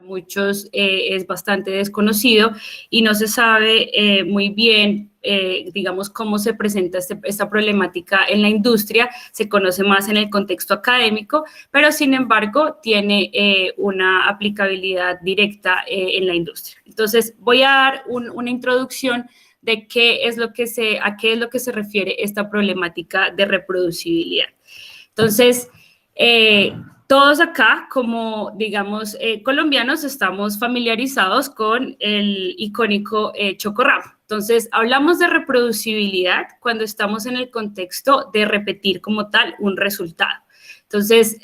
muchos es bastante desconocido y no se sabe muy bien, digamos, cómo se presenta esta problemática en la industria. Se conoce más en el contexto académico, pero sin embargo tiene una aplicabilidad directa en la industria. Entonces, voy a dar una introducción de a qué es lo que se refiere esta problemática de reproducibilidad. Entonces, todos acá, como digamos colombianos, estamos familiarizados con el icónico chocorramo. Entonces, hablamos de reproducibilidad cuando estamos en el contexto de repetir como tal un resultado. Entonces,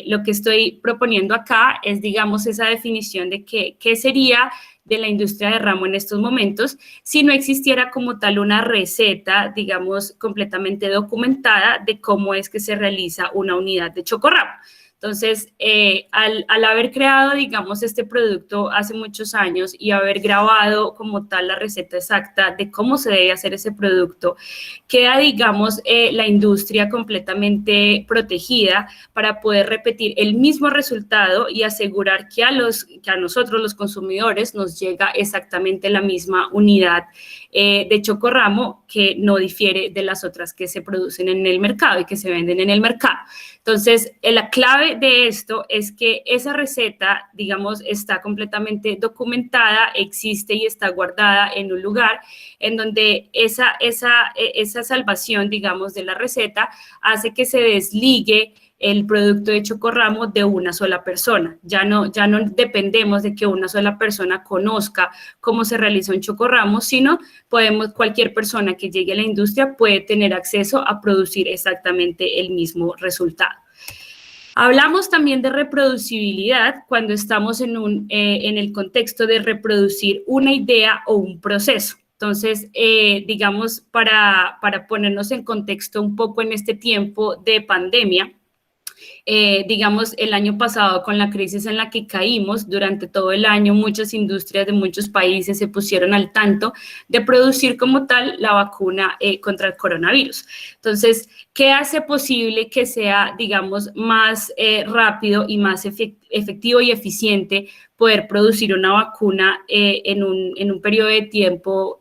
lo que estoy proponiendo acá es, digamos, esa definición de qué sería de la industria de ramo en estos momentos si no existiera como tal una receta, digamos, completamente documentada de cómo es que se realiza una unidad de chocorramo. Entonces, al haber creado, digamos, este producto hace muchos años y haber grabado como tal la receta exacta de cómo se debe hacer ese producto, queda, digamos, la industria completamente protegida para poder repetir el mismo resultado y asegurar que a nosotros, los consumidores, nos llega exactamente la misma unidad de chocorramo que no difiere de las otras que se producen en el mercado y que se venden en el mercado. Entonces, la clave de esto es que esa receta, digamos, está completamente documentada, existe y está guardada en un lugar en donde esa salvación, digamos, de la receta hace que se desligue el producto de chocorramo de una sola persona. Ya no dependemos de que una sola persona conozca cómo se realiza un chocorramo, sino cualquier persona que llegue a la industria puede tener acceso a producir exactamente el mismo resultado. Hablamos también de reproducibilidad cuando estamos en el contexto de reproducir una idea o un proceso. Entonces, digamos, para ponernos en contexto un poco en este tiempo de pandemia, digamos, el año pasado con la crisis en la que caímos, durante todo el año muchas industrias de muchos países se pusieron al tanto de producir como tal la vacuna contra el coronavirus. Entonces, ¿qué hace posible que sea, digamos, más rápido y más efectivo y eficiente poder producir una vacuna en un periodo de tiempo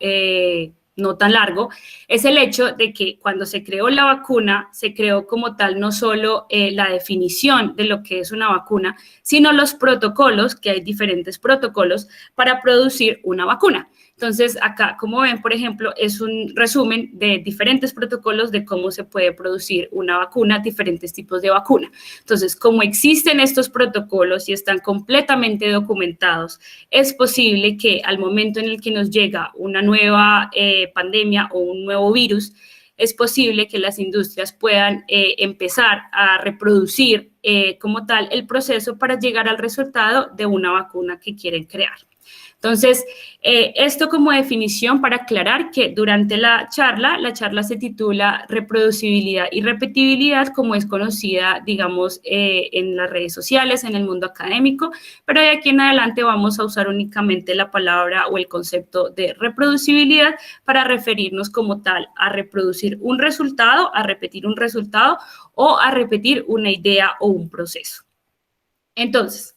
no tan largo? Es el hecho de que cuando se creó la vacuna, se creó como tal no solo la definición de lo que es una vacuna, sino los protocolos, que hay diferentes protocolos para producir una vacuna. Entonces, acá, como ven, por ejemplo, es un resumen de diferentes protocolos de cómo se puede producir una vacuna, diferentes tipos de vacuna. Entonces, como existen estos protocolos y están completamente documentados, es posible que al momento en el que nos llega una nueva pandemia o un nuevo virus, es posible que las industrias puedan empezar a reproducir como tal el proceso para llegar al resultado de una vacuna que quieren crear. Entonces, esto como definición para aclarar que durante la charla se titula Reproducibilidad y repetibilidad, como es conocida, digamos, en las redes sociales, en el mundo académico, pero de aquí en adelante vamos a usar únicamente la palabra o el concepto de reproducibilidad para referirnos como tal a reproducir un resultado, a repetir un resultado o a repetir una idea o un proceso. Entonces,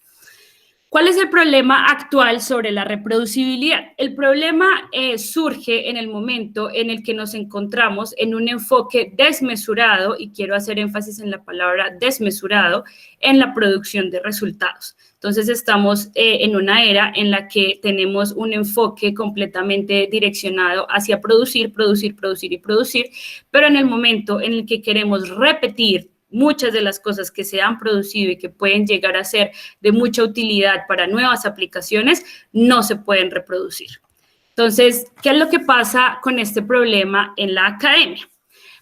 ¿cuál es el problema actual sobre la reproducibilidad? El problema surge en el momento en el que nos encontramos en un enfoque desmesurado, y quiero hacer énfasis en la palabra desmesurado, en la producción de resultados. Entonces, estamos en una era en la que tenemos un enfoque completamente direccionado hacia producir, pero en el momento en el que queremos repetir muchas de las cosas que se han producido y que pueden llegar a ser de mucha utilidad para nuevas aplicaciones, no se pueden reproducir. Entonces, ¿qué es lo que pasa con este problema en la academia?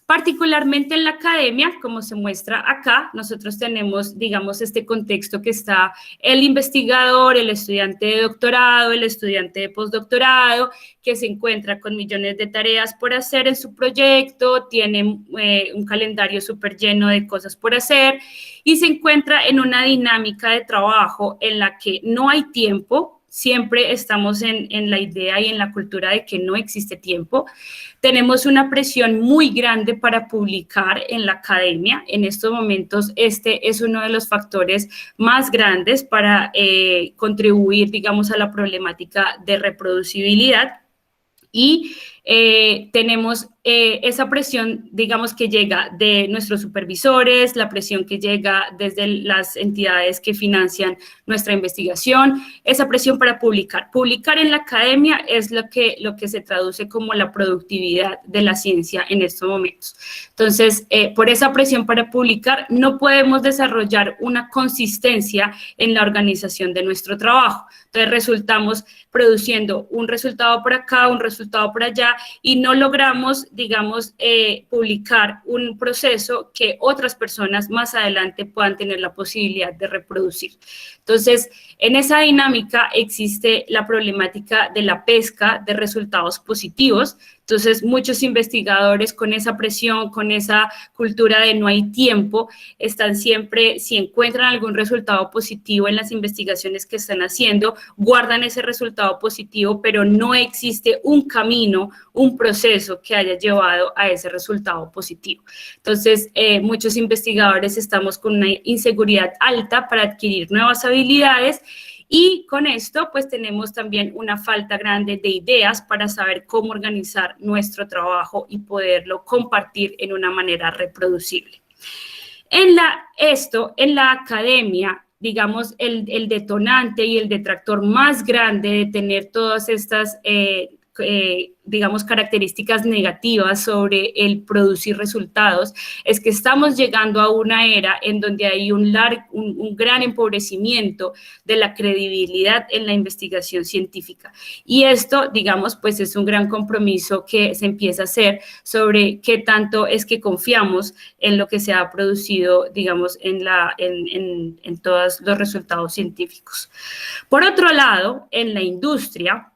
Particularmente en la academia, como se muestra acá, nosotros tenemos, digamos, este contexto que está el investigador, el estudiante de doctorado, el estudiante de postdoctorado, que se encuentra con millones de tareas por hacer en su proyecto, tiene un calendario súper lleno de cosas por hacer y se encuentra en una dinámica de trabajo en la que no hay tiempo siempre estamos en la idea y en la cultura de que no existe tiempo. Tenemos una presión muy grande para publicar en la academia. En estos momentos, este es uno de los factores más grandes para contribuir, digamos, a la problemática de reproducibilidad. Y tenemos esa presión, digamos, que llega de nuestros supervisores, la presión que llega desde las entidades que financian nuestra investigación, esa presión para publicar. Publicar en la academia es lo que se traduce como la productividad de la ciencia en estos momentos. Entonces, por esa presión para publicar, no podemos desarrollar una consistencia en la organización de nuestro trabajo. Entonces, resultamos produciendo un resultado por acá, un resultado por allá, y no logramos, digamos, publicar un proceso que otras personas más adelante puedan tener la posibilidad de reproducir. Entonces, en esa dinámica existe la problemática de la pesca de resultados positivos. Entonces, muchos investigadores con esa presión, con esa cultura de no hay tiempo, están siempre, si encuentran algún resultado positivo en las investigaciones que están haciendo, guardan ese resultado positivo, pero no existe un camino, un proceso que haya llevado a ese resultado positivo. Entonces, muchos investigadores estamos con una inseguridad alta para adquirir nuevas habilidades. Y con esto, pues tenemos también una falta grande de ideas para saber cómo organizar nuestro trabajo y poderlo compartir en una manera reproducible. En la academia, digamos, el detonante y el detractor más grande de tener todas estas digamos, características negativas sobre el producir resultados, es que estamos llegando a una era en donde hay un gran empobrecimiento de la credibilidad en la investigación científica. Y esto, digamos, pues es un gran compromiso que se empieza a hacer sobre qué tanto es que confiamos en lo que se ha producido, digamos, en todos los resultados científicos. Por otro lado, en la industria,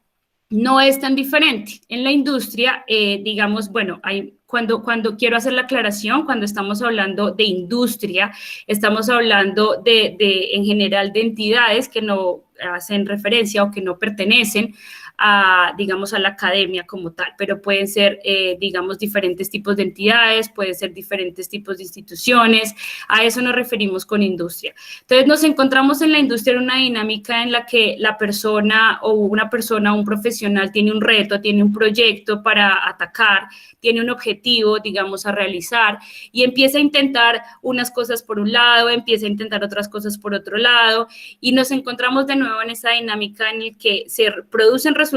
no es tan diferente. En la industria, digamos, bueno, cuando quiero hacer la aclaración, cuando estamos hablando de industria, estamos hablando en general de entidades que no hacen referencia o que no pertenecen digamos, a la academia como tal, pero pueden ser, digamos, diferentes tipos de entidades, pueden ser diferentes tipos de instituciones, a eso nos referimos con industria. Entonces, nos encontramos en la industria en una dinámica en la que la persona o un profesional tiene un reto, tiene un proyecto para atacar, tiene un objetivo, digamos, a realizar y empieza a intentar unas cosas por un lado, empieza a intentar otras cosas por otro lado y nos encontramos de nuevo en esa dinámica en la que se producen resultados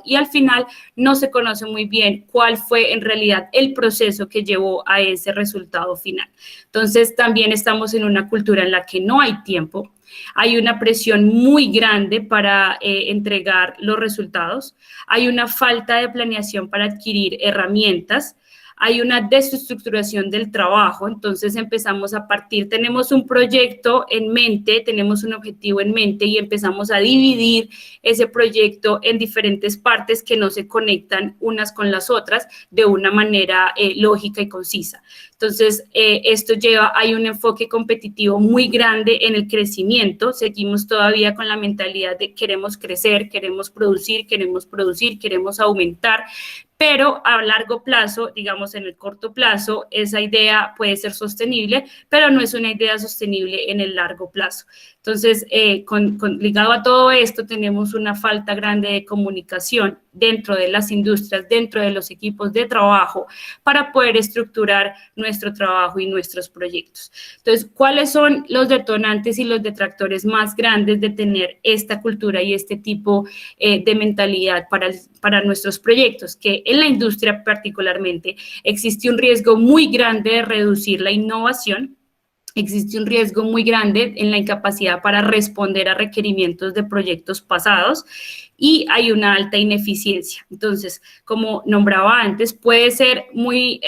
y al final no se conoce muy bien cuál fue en realidad el proceso que llevó a ese resultado final. Entonces, también estamos en una cultura en la que no hay tiempo. Hay una presión muy grande para entregar los resultados. Hay una falta de planeación para adquirir herramientas. Hay una desestructuración del trabajo, entonces empezamos a partir, tenemos un proyecto en mente, tenemos un objetivo en mente y empezamos a dividir ese proyecto en diferentes partes que no se conectan unas con las otras de una manera lógica y concisa. Entonces, esto hay un enfoque competitivo muy grande en el crecimiento, seguimos todavía con la mentalidad de queremos crecer, queremos producir, queremos aumentar, pero a largo plazo, digamos en el corto plazo, esa idea puede ser sostenible, pero no es una idea sostenible en el largo plazo. Entonces, ligado a todo esto, tenemos una falta grande de comunicación dentro de las industrias, dentro de los equipos de trabajo, para poder estructurar nuestro trabajo y nuestros proyectos. Entonces, ¿cuáles son los detonantes y los detractores más grandes de tener esta cultura y este tipo de mentalidad para nuestros proyectos? Que en la industria particularmente existe un riesgo muy grande de reducir la innovación. Existe un riesgo muy grande en la incapacidad para responder a requerimientos de proyectos pasados y hay una alta ineficiencia. Entonces, como nombraba antes, puede ser muy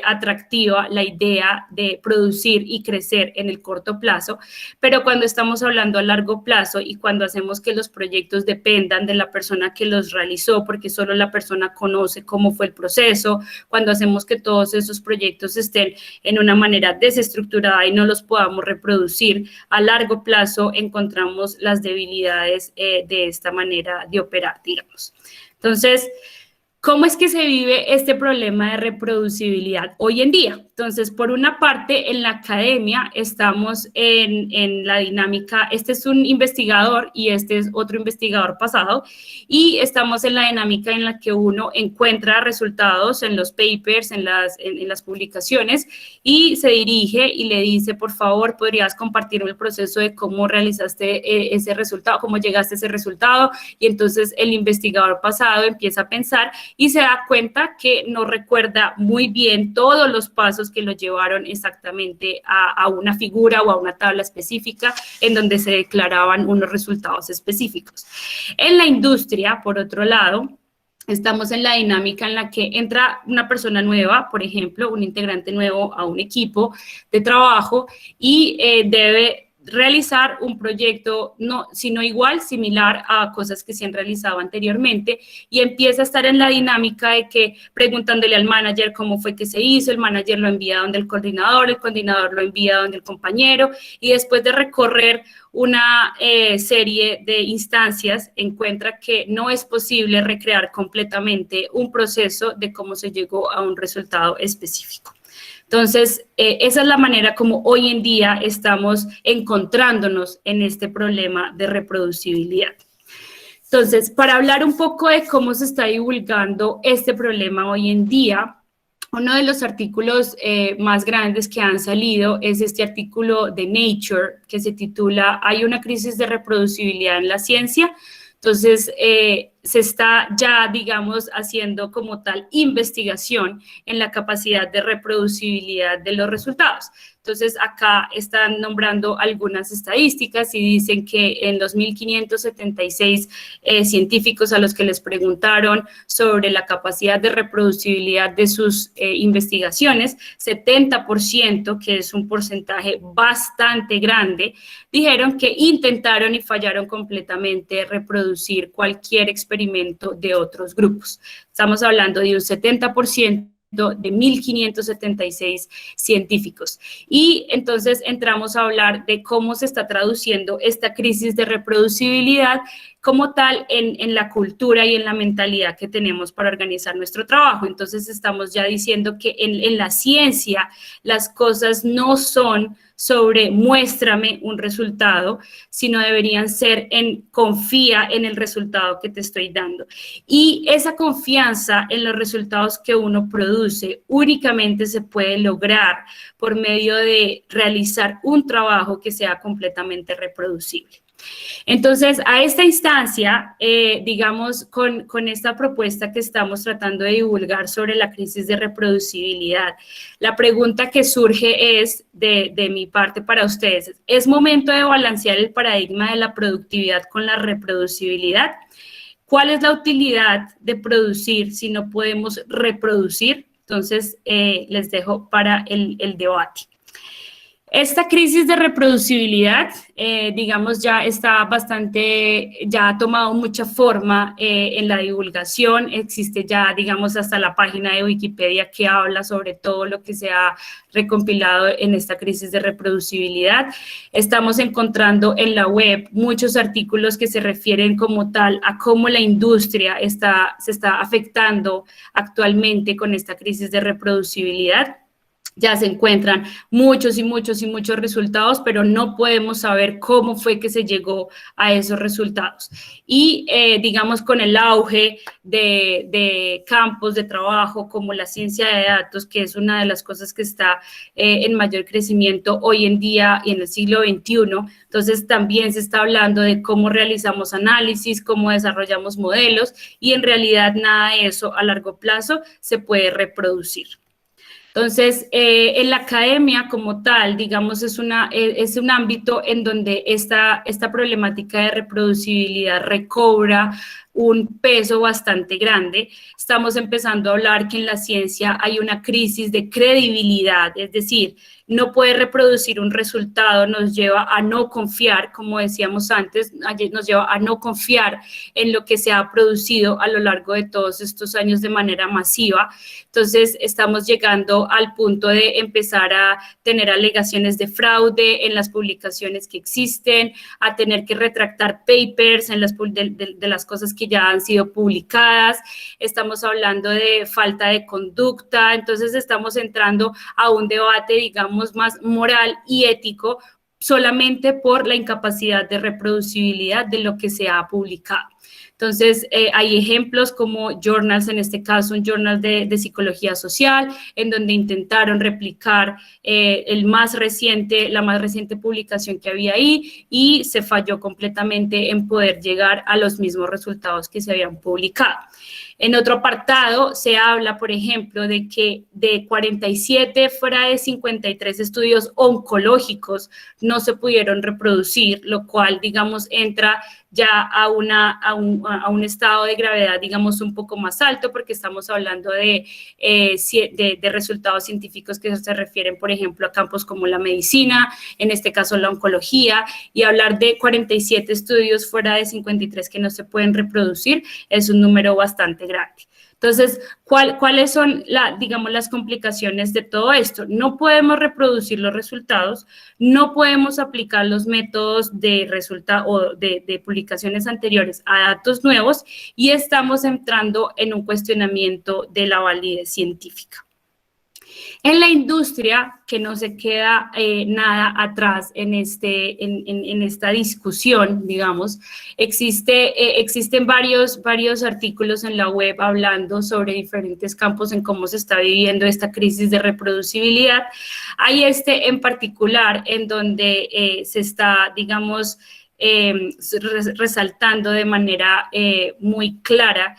atractiva la idea de producir y crecer en el corto plazo, pero cuando estamos hablando a largo plazo y cuando hacemos que los proyectos dependan de la persona que los realizó, porque solo la persona conoce cómo fue el proceso, cuando hacemos que todos esos proyectos estén en una manera desestructurada y no los podamos reproducir, a largo plazo encontramos las debilidades de esta manera de operar, digamos. Entonces, ¿cómo es que se vive este problema de reproducibilidad hoy en día? Entonces, por una parte, en la academia estamos en la dinámica, este es un investigador y este es otro investigador pasado, y estamos en la dinámica en la que uno encuentra resultados en los papers, en las publicaciones, y se dirige y le dice, por favor, ¿podrías compartirme el proceso de cómo realizaste ese resultado, cómo llegaste a ese resultado? Y entonces el investigador pasado empieza a pensar y se da cuenta que no recuerda muy bien todos los pasos que lo llevaron exactamente a una figura o a una tabla específica en donde se declaraban unos resultados específicos. En la industria, por otro lado, estamos en la dinámica en la que entra una persona nueva, por ejemplo, un integrante nuevo a un equipo de trabajo y debe realizar un proyecto, no, sino igual, similar a cosas que se han realizado anteriormente, y empieza a estar en la dinámica de que preguntándole al manager cómo fue que se hizo, el manager lo envía donde el coordinador lo envía donde el compañero, y después de recorrer una serie de instancias, encuentra que no es posible recrear completamente un proceso de cómo se llegó a un resultado específico. Entonces, esa es la manera como hoy en día estamos encontrándonos en este problema de reproducibilidad. Entonces, para hablar un poco de cómo se está divulgando este problema hoy en día, uno de los artículos más grandes que han salido es este artículo de Nature que se titula ¿Hay una crisis de reproducibilidad en la ciencia? Entonces, se está ya, digamos, haciendo como tal investigación en la capacidad de reproducibilidad de los resultados. Entonces, acá están nombrando algunas estadísticas y dicen que en los 1.576 científicos a los que les preguntaron sobre la capacidad de reproducibilidad de sus investigaciones, 70%, que es un porcentaje bastante grande, dijeron que intentaron y fallaron completamente reproducir cualquier experimento de otros grupos. Estamos hablando de un 70% de 1.576 científicos. Y entonces entramos a hablar de cómo se está traduciendo esta crisis de reproducibilidad como tal en la cultura y en la mentalidad que tenemos para organizar nuestro trabajo. Entonces estamos ya diciendo que en la ciencia las cosas no son sobre muéstrame un resultado, sino deberían ser confía en el resultado que te estoy dando. Y esa confianza en los resultados que uno produce únicamente se puede lograr por medio de realizar un trabajo que sea completamente reproducible. Entonces, a esta instancia, digamos, con esta propuesta que estamos tratando de divulgar sobre la crisis de reproducibilidad, la pregunta que surge es, de mi parte para ustedes, ¿es momento de balancear el paradigma de la productividad con la reproducibilidad? ¿Cuál es la utilidad de producir si no podemos reproducir? Entonces, les dejo para el debate. Esta crisis de reproducibilidad, digamos, ya ha tomado mucha forma en la divulgación. Existe ya, digamos, hasta la página de Wikipedia que habla sobre todo lo que se ha recompilado en esta crisis de reproducibilidad. Estamos encontrando en la web muchos artículos que se refieren como tal a cómo la industria se está afectando actualmente con esta crisis de reproducibilidad. Ya se encuentran muchos resultados, pero no podemos saber cómo fue que se llegó a esos resultados. Y digamos, con el auge de campos de trabajo como la ciencia de datos, que es una de las cosas que está en mayor crecimiento hoy en día y en el siglo XXI, entonces también se está hablando de cómo realizamos análisis, cómo desarrollamos modelos, y en realidad nada de eso a largo plazo se puede reproducir. Entonces, en la academia como tal, digamos, es un ámbito en donde esta problemática de reproducibilidad recobra un peso bastante grande. Estamos empezando a hablar que en la ciencia hay una crisis de credibilidad, es decir, no poder reproducir un resultado nos lleva a no confiar, como decíamos antes, nos lleva a no confiar en lo que se ha producido a lo largo de todos estos años de manera masiva. Entonces, estamos llegando al punto de empezar a tener alegaciones de fraude en las publicaciones que existen, a tener que retractar papers en de las cosas que ya han sido publicadas. Estamos hablando de falta de conducta. Entonces, estamos entrando a un debate, digamos, más moral y ético solamente por la incapacidad de reproducibilidad de lo que se ha publicado. Entonces, hay ejemplos como journals, en este caso un journal de psicología social, en donde intentaron replicar la más reciente publicación que había ahí y se falló completamente en poder llegar a los mismos resultados que se habían publicado. En otro apartado se habla, por ejemplo, de que de 47 fuera de 53 estudios oncológicos no se pudieron reproducir, lo cual, digamos, entra ya a un estado de gravedad, digamos, un poco más alto, porque estamos hablando de resultados científicos que se refieren, por ejemplo, a campos como la medicina, en este caso la oncología, y hablar de 47 estudios fuera de 53 que no se pueden reproducir es un número bastante grande. Entonces, ¿cuáles son, digamos, las complicaciones de todo esto? No podemos reproducir los resultados, no podemos aplicar los métodos de publicaciones anteriores a datos nuevos y estamos entrando en un cuestionamiento de la validez científica. En la industria, que no se queda nada atrás en esta discusión, digamos, existen varios artículos en la web hablando sobre diferentes campos en cómo se está viviendo esta crisis de reproducibilidad. Hay en particular en donde se está, digamos, resaltando de manera muy clara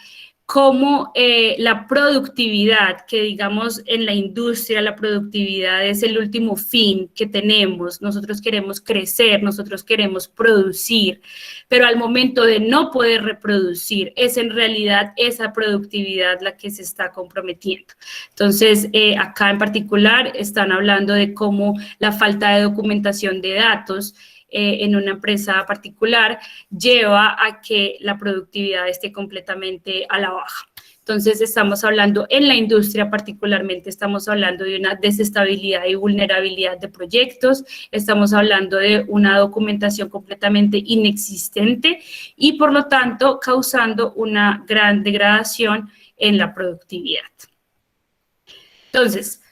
cómo la productividad, que digamos en la industria la productividad es el último fin que tenemos, nosotros queremos crecer, nosotros queremos producir, pero al momento de no poder reproducir, es en realidad esa productividad la que se está comprometiendo. Entonces, acá en particular están hablando de cómo la falta de documentación de datos en una empresa particular lleva a que la productividad esté completamente a la baja. Entonces, estamos hablando en la industria particularmente, estamos hablando de una desestabilidad y vulnerabilidad de proyectos, estamos hablando de una documentación completamente inexistente y, por lo tanto, causando una gran degradación en la productividad. Entonces,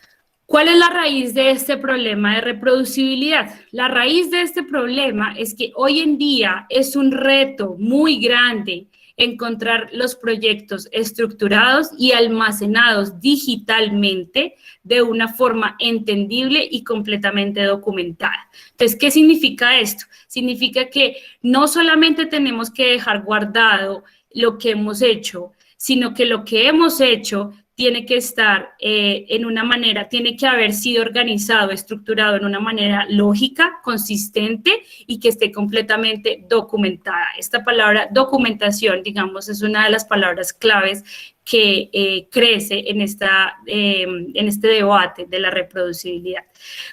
¿cuál es la raíz de este problema de reproducibilidad? La raíz de este problema es que hoy en día es un reto muy grande encontrar los proyectos estructurados y almacenados digitalmente de una forma entendible y completamente documentada. Entonces, ¿qué significa esto? Significa que no solamente tenemos que dejar guardado lo que hemos hecho, sino que lo que hemos hecho tiene que estar en una manera, tiene que haber sido organizado, estructurado en una manera lógica, consistente y que esté completamente documentada. Esta palabra documentación, digamos, es una de las palabras claves que crece en este debate de la reproducibilidad.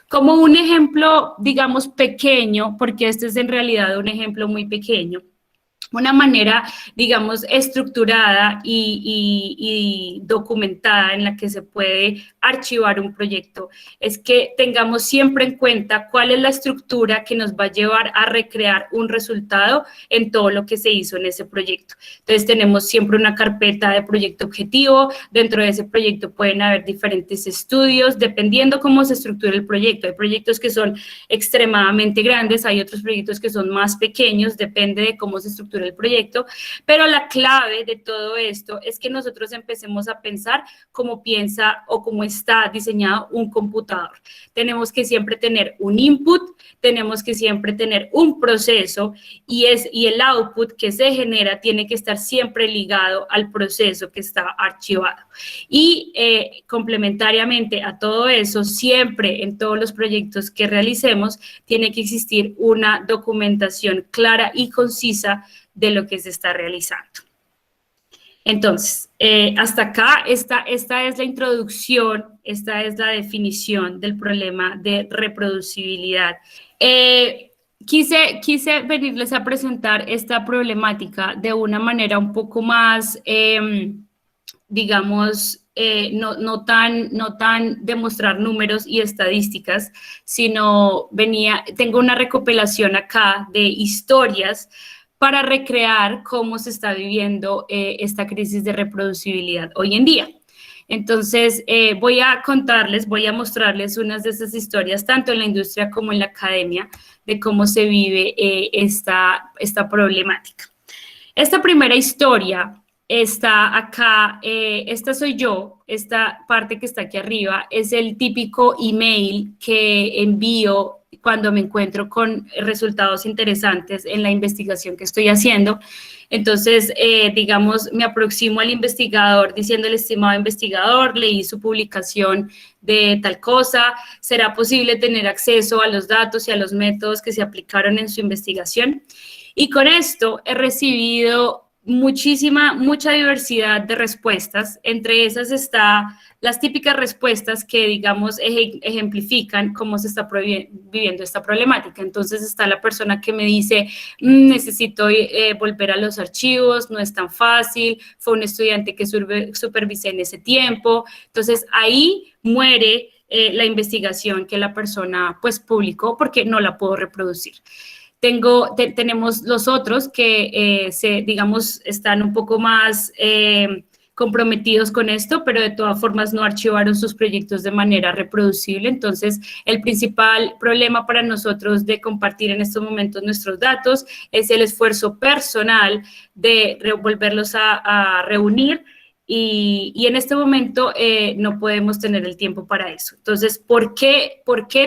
Como un ejemplo, digamos, pequeño, porque este es en realidad un ejemplo muy pequeño, una manera, digamos, estructurada y documentada en la que se puede archivar un proyecto es que tengamos siempre en cuenta cuál es la estructura que nos va a llevar a recrear un resultado en todo lo que se hizo en ese proyecto. Entonces, tenemos siempre una carpeta de proyecto objetivo. Dentro de ese proyecto pueden haber diferentes estudios, dependiendo cómo se estructura el proyecto. Hay proyectos que son extremadamente grandes, hay otros proyectos que son más pequeños, depende de cómo se estructura el proyecto, pero la clave de todo esto es que nosotros empecemos a pensar cómo piensa o cómo está diseñado un computador. Tenemos que siempre tener un input, tenemos que siempre tener un proceso y el output que se genera tiene que estar siempre ligado al proceso que está archivado. Y complementariamente a todo eso, siempre en todos los proyectos que realicemos, tiene que existir una documentación clara y concisa de lo que se está realizando. Entonces, hasta acá, esta es la introducción, esta es la definición del problema de reproducibilidad. Quise venirles a presentar esta problemática de una manera un poco más, digamos, no tan demostrar números y estadísticas, sino tengo una recopilación acá de historias para recrear cómo se está viviendo esta crisis de reproducibilidad hoy en día. Entonces, voy a mostrarles unas de esas historias, tanto en la industria como en la academia, de cómo se vive esta problemática. Esta primera historia está acá, esta soy yo, esta parte que está aquí arriba es el típico email que envío cuando me encuentro con resultados interesantes en la investigación que estoy haciendo. Entonces, digamos, me aproximo al investigador diciéndole, estimado investigador, leí su publicación de tal cosa, ¿será posible tener acceso a los datos y a los métodos que se aplicaron en su investigación? Y con esto he recibido mucha diversidad de respuestas. Entre esas está las típicas respuestas que, digamos, ejemplifican cómo se está viviendo esta problemática. Entonces está la persona que me dice, necesito volver a los archivos, no es tan fácil, fue un estudiante que supervisé en ese tiempo. Entonces ahí muere la investigación que la persona pues publicó porque no la puedo reproducir. Tenemos los otros que, digamos, están un poco más comprometidos con esto, pero de todas formas no archivaron sus proyectos de manera reproducible. Entonces, el principal problema para nosotros de compartir en estos momentos nuestros datos es el esfuerzo personal de volverlos a reunir. Y en este momento no podemos tener el tiempo para eso. Entonces, ¿por qué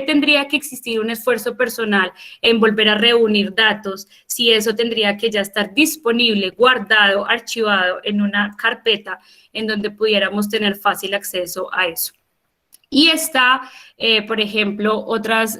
tendría que existir un esfuerzo personal en volver a reunir datos si eso tendría que ya estar disponible, guardado, archivado en una carpeta en donde pudiéramos tener fácil acceso a eso? Y está, por ejemplo, otros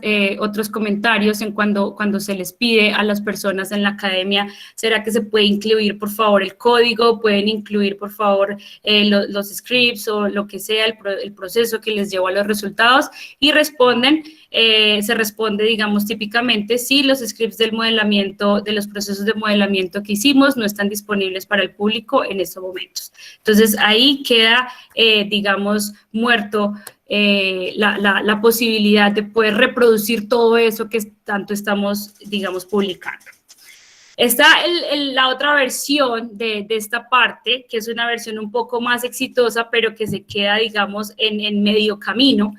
comentarios en cuando se les pide a las personas en la academia, ¿será que se puede incluir, por favor, el código? ¿Pueden incluir, por favor, los scripts o lo que sea, el proceso que les llevó a los resultados? Y se responde, digamos, típicamente, sí, los scripts del modelamiento, de los procesos de modelamiento que hicimos no están disponibles para el público en estos momentos. Entonces, ahí queda, digamos, muerto la posibilidad de poder reproducir todo eso que tanto estamos, digamos, publicando. Está la otra versión de esta parte, que es una versión un poco más exitosa, pero que se queda, digamos, en medio camino.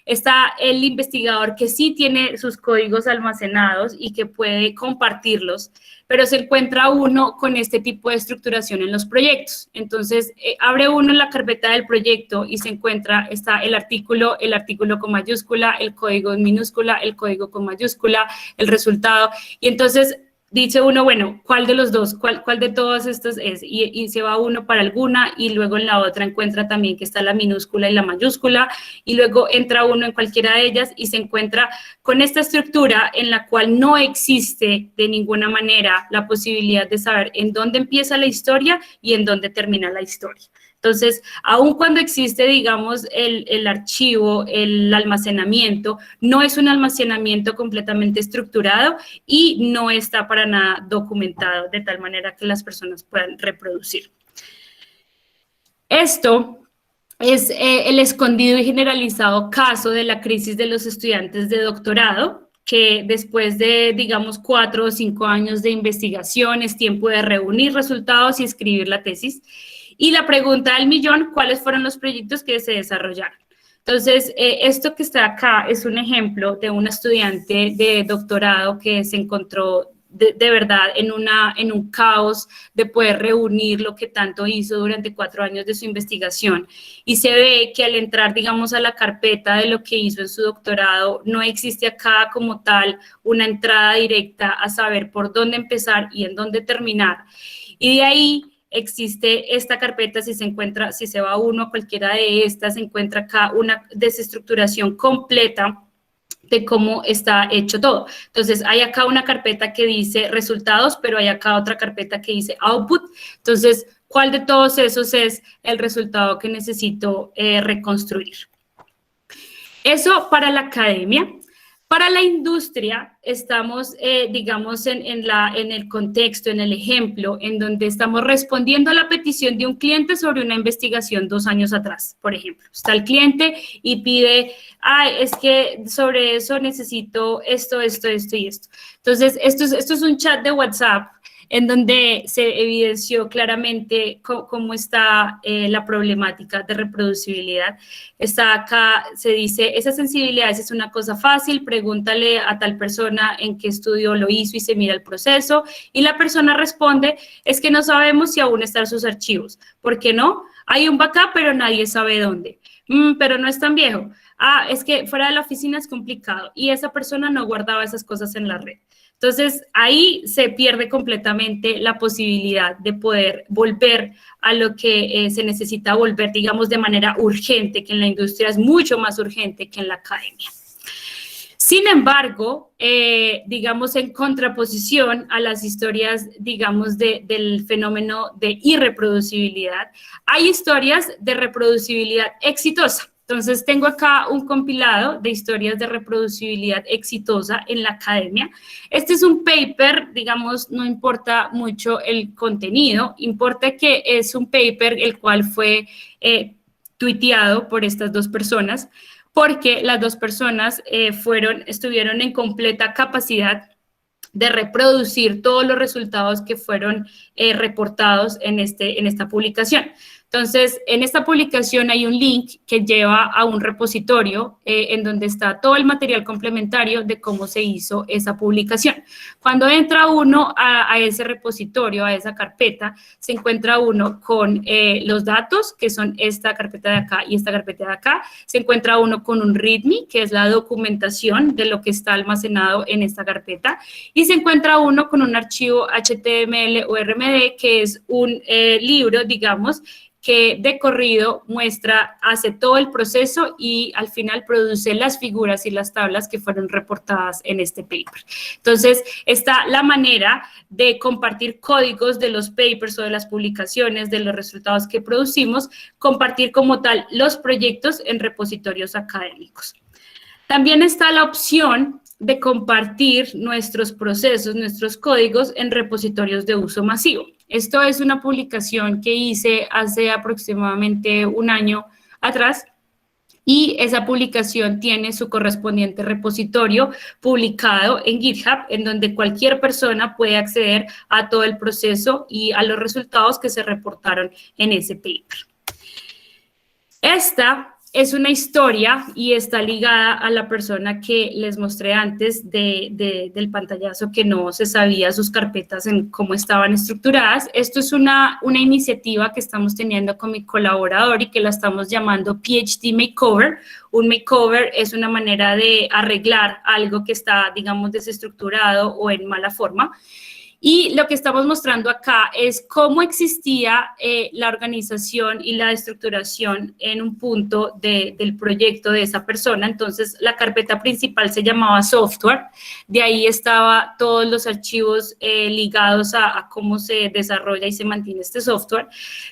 Está el investigador que sí tiene sus códigos almacenados y que puede compartirlos, pero se encuentra uno con este tipo de estructuración en los proyectos. Entonces, abre uno en la carpeta del proyecto y está el artículo con mayúscula, el código en minúscula, el código con mayúscula, el resultado. Y entonces dice uno, bueno, ¿cuál de los dos? ¿Cuál de todas estas es? Y se va uno para alguna y luego en la otra encuentra también que está la minúscula y la mayúscula y luego entra uno en cualquiera de ellas y se encuentra con esta estructura en la cual no existe de ninguna manera la posibilidad de saber en dónde empieza la historia y en dónde termina la historia. Entonces, aun cuando existe, digamos, el archivo, el almacenamiento, no es un almacenamiento completamente estructurado y no está para nada documentado de tal manera que las personas puedan reproducir. Esto es el escondido y generalizado caso de la crisis de los estudiantes de doctorado, que después de, digamos, 4 o 5 años de investigación es tiempo de reunir resultados y escribir la tesis. Y la pregunta del millón, ¿cuáles fueron los proyectos que se desarrollaron? Entonces, esto que está acá es un ejemplo de una estudiante de doctorado que se encontró de verdad en un caos de poder reunir lo que tanto hizo durante 4 años de su investigación. Y se ve que al entrar, digamos, a la carpeta de lo que hizo en su doctorado, no existe acá como tal una entrada directa a saber por dónde empezar y en dónde terminar. Y de ahí existe esta carpeta, si se va uno a cualquiera de estas, se encuentra acá una desestructuración completa de cómo está hecho todo. Entonces, hay acá una carpeta que dice resultados, pero hay acá otra carpeta que dice output. Entonces, cuál de todos esos es el resultado que necesito reconstruir. Eso para la academia. Para la industria, estamos, digamos, en el contexto, en el ejemplo, en donde estamos respondiendo a la petición de un cliente sobre una investigación 2 años atrás, por ejemplo. Está el cliente y pide, es que sobre eso necesito esto y esto. Entonces, esto es un chat de WhatsApp en donde se evidenció claramente cómo está la problemática de reproducibilidad. Está acá, se dice, esa sensibilidad es una cosa fácil, pregúntale a tal persona en qué estudio lo hizo y se mira el proceso, y la persona responde, es que no sabemos si aún están sus archivos. ¿Por qué no? Hay un backup, pero nadie sabe dónde. Pero no es tan viejo. Es que fuera de la oficina es complicado, y esa persona no guardaba esas cosas en la red. Entonces, ahí se pierde completamente la posibilidad de poder volver a lo que se necesita volver, digamos, de manera urgente, que en la industria es mucho más urgente que en la academia. Sin embargo, digamos, en contraposición a las historias, digamos, del fenómeno de irreproducibilidad, hay historias de reproducibilidad exitosa. Entonces, tengo acá un compilado de historias de reproducibilidad exitosa en la academia. Este es un paper, digamos, no importa mucho el contenido, importa que es un paper el cual fue tuiteado por estas 2 personas, porque las 2 personas estuvieron en completa capacidad de reproducir todos los resultados que fueron reportados en esta publicación. Entonces, en esta publicación hay un link que lleva a un repositorio en donde está todo el material complementario de cómo se hizo esa publicación. Cuando entra uno a ese repositorio, a esa carpeta, se encuentra uno con los datos, que son esta carpeta de acá y esta carpeta de acá. Se encuentra uno con un README, que es la documentación de lo que está almacenado en esta carpeta. Y se encuentra uno con un archivo HTML o RMD, que es un libro, digamos, que de corrido hace todo el proceso y al final produce las figuras y las tablas que fueron reportadas en este paper. Entonces, está la manera de compartir códigos de los papers o de las publicaciones, de los resultados que producimos, compartir como tal los proyectos en repositorios académicos. También está la opción de compartir nuestros procesos, nuestros códigos en repositorios de uso masivo. Esto es una publicación que hice hace aproximadamente 1 año atrás y esa publicación tiene su correspondiente repositorio publicado en GitHub, en donde cualquier persona puede acceder a todo el proceso y a los resultados que se reportaron en ese paper. Esta es una historia y está ligada a la persona que les mostré antes del pantallazo que no se sabía sus carpetas en cómo estaban estructuradas. Esto es una iniciativa que estamos teniendo con mi colaborador y que la estamos llamando PhD Makeover. Un makeover es una manera de arreglar algo que está, digamos, desestructurado o en mala forma. Y lo que estamos mostrando acá es cómo existía la organización y la estructuración en un punto del proyecto de esa persona. Entonces, la carpeta principal se llamaba software. De ahí estaban todos los archivos ligados a cómo se desarrolla y se mantiene este software.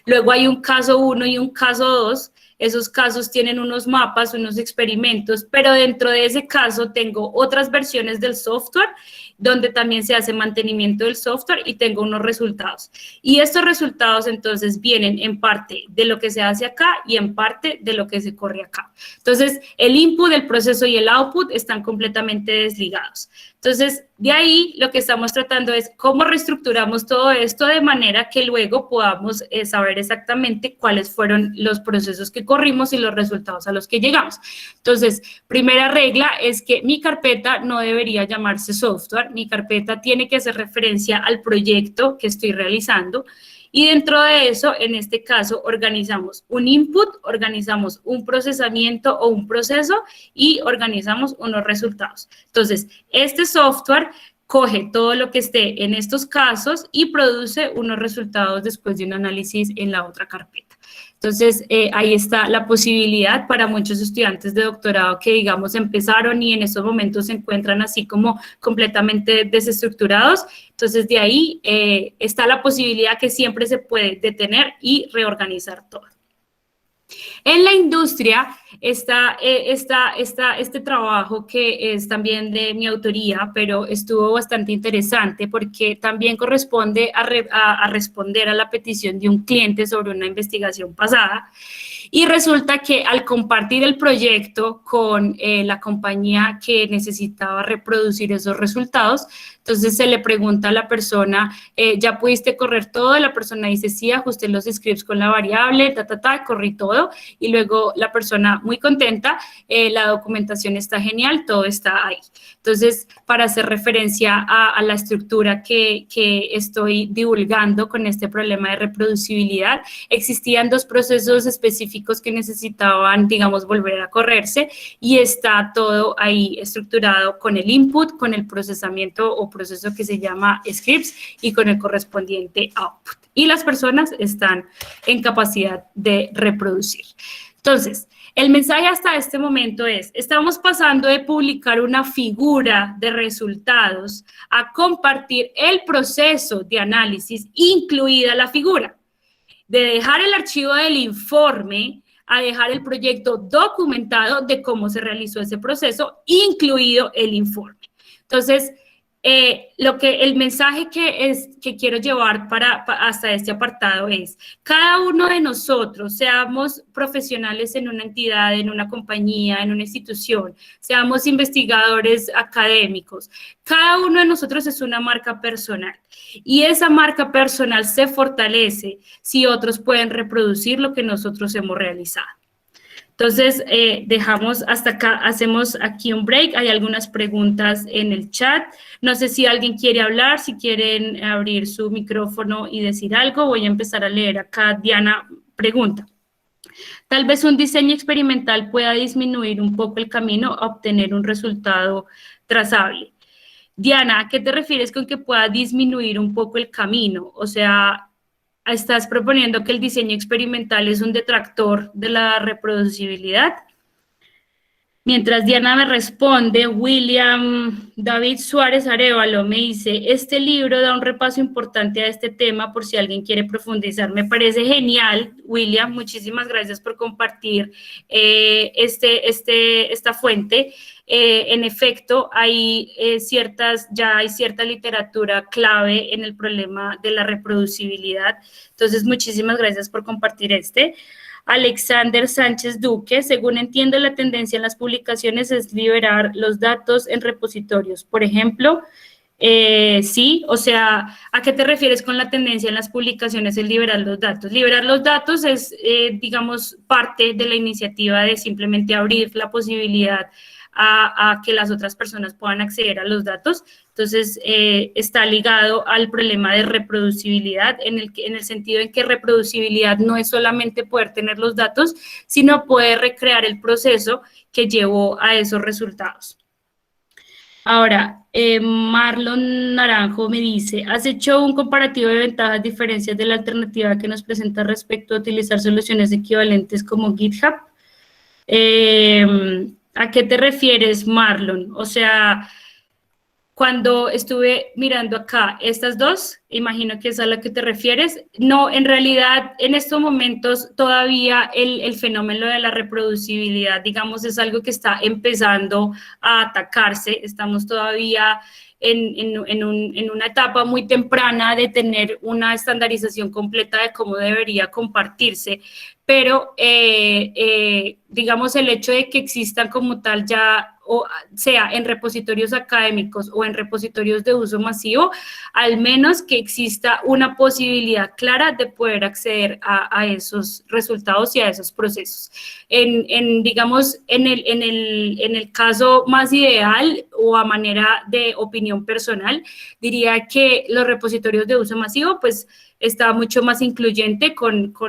Luego hay un caso 1 y un caso 2. Esos casos tienen unos mapas, unos experimentos, pero dentro de ese caso tengo otras versiones del software donde también se hace mantenimiento del software y tengo unos resultados. Y estos resultados entonces vienen en parte de lo que se hace acá y en parte de lo que se corre acá. Entonces, el input, el proceso y el output están completamente desligados. Entonces, de ahí lo que estamos tratando es cómo reestructuramos todo esto de manera que luego podamos saber exactamente cuáles fueron los procesos que corrimos y los resultados a los que llegamos. Entonces, primera regla es que mi carpeta no debería llamarse software, mi carpeta tiene que hacer referencia al proyecto que estoy realizando. Y dentro de eso, en este caso, organizamos un input, organizamos un procesamiento o un proceso y organizamos unos resultados. Entonces, este software coge todo lo que esté en estos casos y produce unos resultados después de un análisis en la otra carpeta. Entonces, ahí está la posibilidad para muchos estudiantes de doctorado que, digamos, empezaron y en estos momentos se encuentran así como completamente desestructurados. Entonces, de ahí está la posibilidad que siempre se puede detener y reorganizar todo. En la industria está este trabajo que es también de mi autoría, pero estuvo bastante interesante porque también corresponde a responder a la petición de un cliente sobre una investigación pasada. Y resulta que al compartir el proyecto con la compañía que necesitaba reproducir esos resultados, entonces se le pregunta a la persona, ¿ya pudiste correr todo? La persona dice, sí, ajusté los scripts con la variable, corrí todo. Y luego la persona muy contenta, la documentación está genial, todo está ahí. Entonces, para hacer referencia a la estructura que estoy divulgando con este problema de reproducibilidad, existían dos procesos específicos que necesitaban, digamos, volver a correrse y está todo ahí estructurado con el input, con el procesamiento o proceso que se llama scripts y con el correspondiente output. Y las personas están en capacidad de reproducir. Entonces, el mensaje hasta este momento es, estamos pasando de publicar una figura de resultados a compartir el proceso de análisis, incluida la figura, de dejar el archivo del informe a dejar el proyecto documentado de cómo se realizó ese proceso, incluido el informe. Entonces, el mensaje que quiero llevar hasta este apartado es, cada uno de nosotros, seamos profesionales en una entidad, en una compañía, en una institución, seamos investigadores académicos, cada uno de nosotros es una marca personal y esa marca personal se fortalece si otros pueden reproducir lo que nosotros hemos realizado. Entonces, dejamos hasta acá, hacemos aquí un break, hay algunas preguntas en el chat, no sé si alguien quiere hablar, si quieren abrir su micrófono y decir algo, voy a empezar a leer acá. Diana pregunta, tal vez un diseño experimental pueda disminuir un poco el camino a obtener un resultado trazable. Diana, ¿a qué te refieres con que pueda disminuir un poco el camino? O sea, ¿estás proponiendo que el diseño experimental es un detractor de la reproducibilidad? Mientras Diana me responde, William David Suárez Arévalo me dice, este libro da un repaso importante a este tema por si alguien quiere profundizar. Me parece genial, William, muchísimas gracias por compartir esta fuente. En efecto, ya hay cierta literatura clave en el problema de la reproducibilidad. Entonces, muchísimas gracias por compartir Alexander Sánchez Duque, según entiendo, la tendencia en las publicaciones es liberar los datos en repositorios. Por ejemplo, sí, o sea, ¿a qué te refieres con la tendencia en las publicaciones es liberar los datos? Liberar los datos es, digamos, parte de la iniciativa de simplemente abrir la posibilidad a que las otras personas puedan acceder a los datos. Entonces, está ligado al problema de reproducibilidad en el sentido en que reproducibilidad no es solamente poder tener los datos, sino poder recrear el proceso que llevó a esos resultados. Ahora, Marlon Naranjo me dice, ¿has hecho un comparativo de ventajas y diferencias de la alternativa que nos presenta respecto a utilizar soluciones equivalentes como GitHub? ¿A qué te refieres, Marlon? O sea, cuando estuve mirando acá estas dos, imagino que es a la que te refieres. No, en realidad, en estos momentos todavía el fenómeno de la reproducibilidad, digamos, es algo que está empezando a atacarse. Estamos todavía en una etapa muy temprana de tener una estandarización completa de cómo debería compartirse, pero digamos el hecho de que existan como tal ya, o sea en repositorios académicos o en repositorios de uso masivo, al menos que exista una posibilidad clara de poder acceder a esos resultados y a esos procesos. Digamos, en el caso más ideal, o a manera de opinión personal, diría que los repositorios de uso masivo, pues, está mucho más incluyente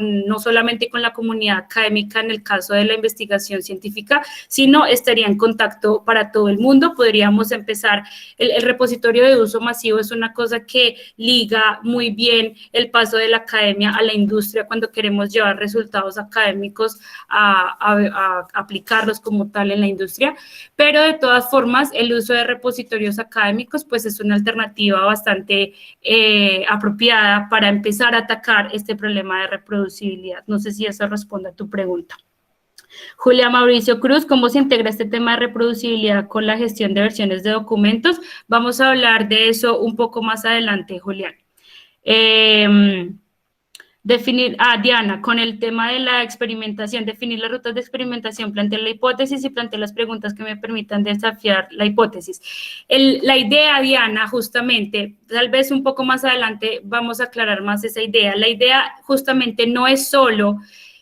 no solamente con la comunidad académica en el caso de la investigación científica, sino estaría en contacto para todo el mundo. Podríamos empezar, el repositorio de uso masivo es una cosa que liga muy bien el paso de la academia a la industria cuando queremos llevar resultados académicos a aplicarlos como tal en la industria, pero de todas formas el uso de repositorios académicos pues es una alternativa bastante apropiada para empezar a atacar este problema de reproducibilidad. No sé si eso responde a tu pregunta. Julia Mauricio Cruz, ¿cómo se integra este tema de reproducibilidad con la gestión de versiones de documentos? Vamos a hablar de eso un poco más adelante, Julián. Diana, con el tema de la experimentación, definir las rutas de experimentación, plantear la hipótesis y plantear las preguntas que me permitan desafiar la hipótesis. La idea, Diana, justamente, tal vez un poco más adelante vamos a aclarar más esa idea. La idea justamente no es solo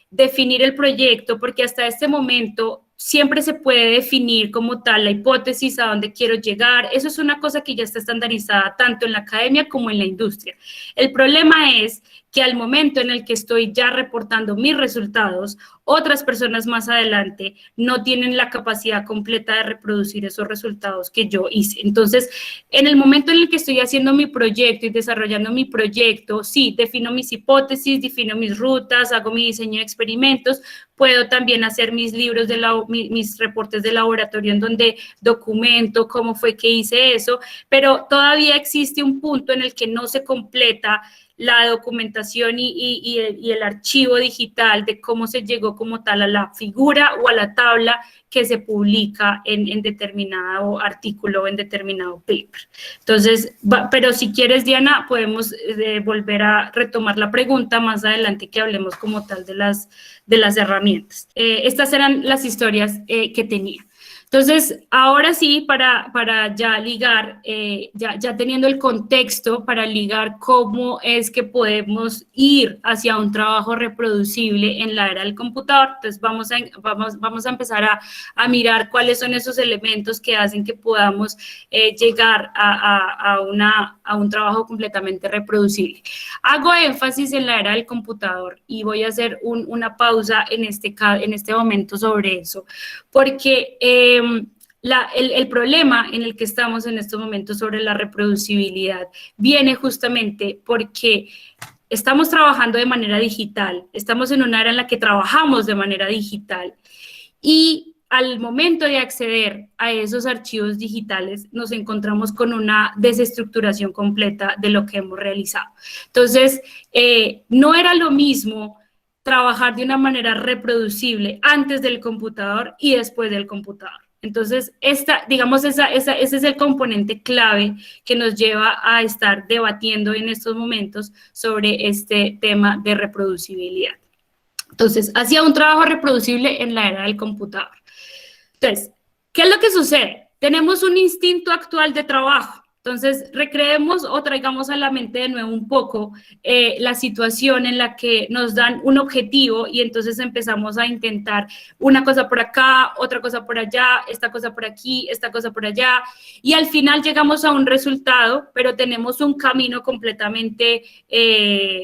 definir el proyecto, porque hasta este momento siempre se puede definir como tal la hipótesis, a dónde quiero llegar. Eso es una cosa que ya está estandarizada tanto en la academia como en la industria. El problema es que al momento en el que estoy ya reportando mis resultados, otras personas más adelante no tienen la capacidad completa de reproducir esos resultados que yo hice. Entonces, en el momento en el que estoy haciendo mi proyecto y desarrollando mi proyecto, sí, defino mis hipótesis, defino mis rutas, hago mi diseño de experimentos, puedo también hacer mis libros, mis reportes de laboratorio en donde documento cómo fue que hice eso, pero todavía existe un punto en el que no se completa la documentación y el archivo digital de cómo se llegó como tal a la figura o a la tabla que se publica en determinado artículo o en determinado paper. Entonces, pero si quieres, Diana, podemos volver a retomar la pregunta más adelante que hablemos como tal de las herramientas. Estas eran las historias que tenía. Entonces, ahora sí, para ya ligar, ya teniendo el contexto para ligar cómo es que podemos ir hacia un trabajo reproducible en la era del computador, entonces vamos a empezar a mirar cuáles son esos elementos que hacen que podamos llegar a un trabajo completamente reproducible. Hago énfasis en la era del computador y voy a hacer una pausa en este momento sobre eso, porque el problema en el que estamos en estos momentos sobre la reproducibilidad viene justamente porque estamos trabajando de manera digital, estamos en una era en la que trabajamos de manera digital y al momento de acceder a esos archivos digitales nos encontramos con una desestructuración completa de lo que hemos realizado. Entonces, no era lo mismo trabajar de una manera reproducible antes del computador y después del computador. Entonces, ese es el componente clave que nos lleva a estar debatiendo en estos momentos sobre este tema de reproducibilidad. Entonces, hacía un trabajo reproducible en la era del computador. Entonces, ¿qué es lo que sucede? Tenemos un instinto actual de trabajo. Entonces, recreemos o traigamos a la mente de nuevo un poco la situación en la que nos dan un objetivo y entonces empezamos a intentar una cosa por acá, otra cosa por allá, esta cosa por aquí, esta cosa por allá, y al final llegamos a un resultado, pero tenemos un camino completamente,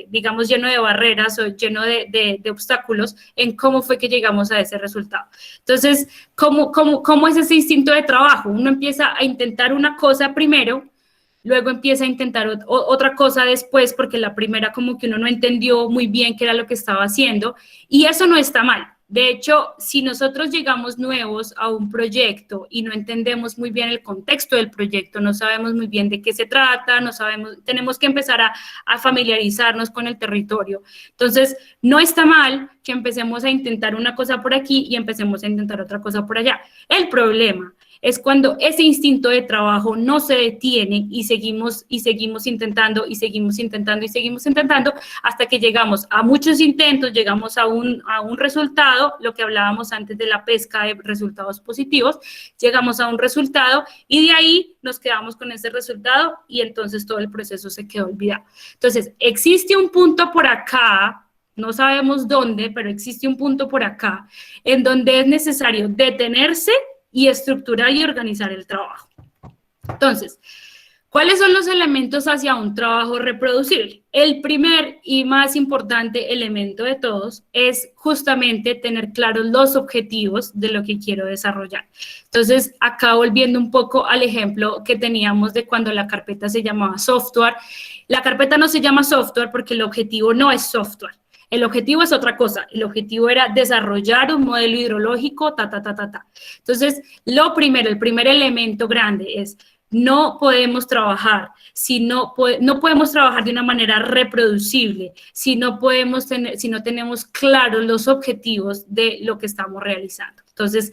digamos, lleno de barreras o lleno de obstáculos en cómo fue que llegamos a ese resultado. Entonces, ¿cómo es ese instinto de trabajo? Uno empieza a intentar una cosa primero, luego empieza a intentar otra cosa después, porque la primera como que uno no entendió muy bien qué era lo que estaba haciendo, y eso no está mal. De hecho, si nosotros llegamos nuevos a un proyecto y no entendemos muy bien el contexto del proyecto, no sabemos muy bien de qué se trata, tenemos que empezar a familiarizarnos con el territorio. Entonces, no está mal que empecemos a intentar una cosa por aquí y empecemos a intentar otra cosa por allá. El problema es cuando ese instinto de trabajo no se detiene y seguimos intentando y seguimos intentando y seguimos intentando hasta que llegamos a muchos intentos, llegamos a un resultado, lo que hablábamos antes de la pesca de resultados positivos, llegamos a un resultado y de ahí nos quedamos con ese resultado y entonces todo el proceso se quedó olvidado. Entonces, existe un punto por acá, no sabemos dónde, pero existe un punto por acá en donde es necesario detenerse y estructurar y organizar el trabajo. Entonces, ¿cuáles son los elementos hacia un trabajo reproducible? El primer y más importante elemento de todos es justamente tener claros los objetivos de lo que quiero desarrollar. Entonces, acá volviendo un poco al ejemplo que teníamos de cuando la carpeta se llamaba software, la carpeta no se llama software porque el objetivo no es software. El objetivo es otra cosa. El objetivo era desarrollar un modelo hidrológico, Entonces, lo primero, el primer elemento grande es no podemos trabajar, no podemos trabajar de una manera reproducible, si no tenemos claros los objetivos de lo que estamos realizando. Entonces,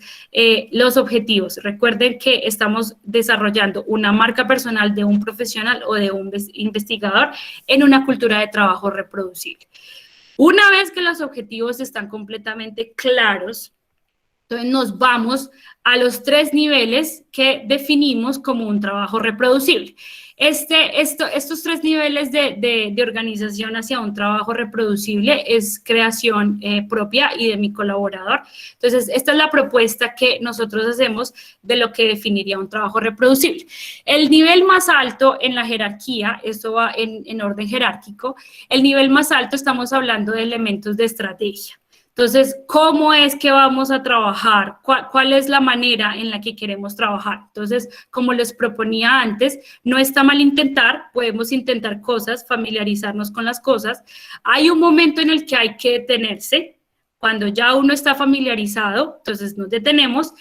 los objetivos, recuerden que estamos desarrollando una marca personal de un profesional o de un investigador en una cultura de trabajo reproducible. Una vez que los objetivos están completamente claros, entonces nos vamos a los 3 niveles que definimos como un trabajo reproducible. Estos 3 niveles de organización hacia un trabajo reproducible es creación propia y de mi colaborador. Entonces, esta es la propuesta que nosotros hacemos de lo que definiría un trabajo reproducible. El nivel más alto en la jerarquía, esto va en orden jerárquico, el nivel más alto estamos hablando de elementos de estrategia. Entonces, ¿cómo es que vamos a trabajar? ¿Cuál es la manera en la que queremos trabajar? Entonces, como les proponía antes, no está mal intentar, podemos intentar cosas, familiarizarnos con las cosas. Hay un momento en el que hay que detenerse. Cuando ya uno está familiarizado, entonces nos detenemos,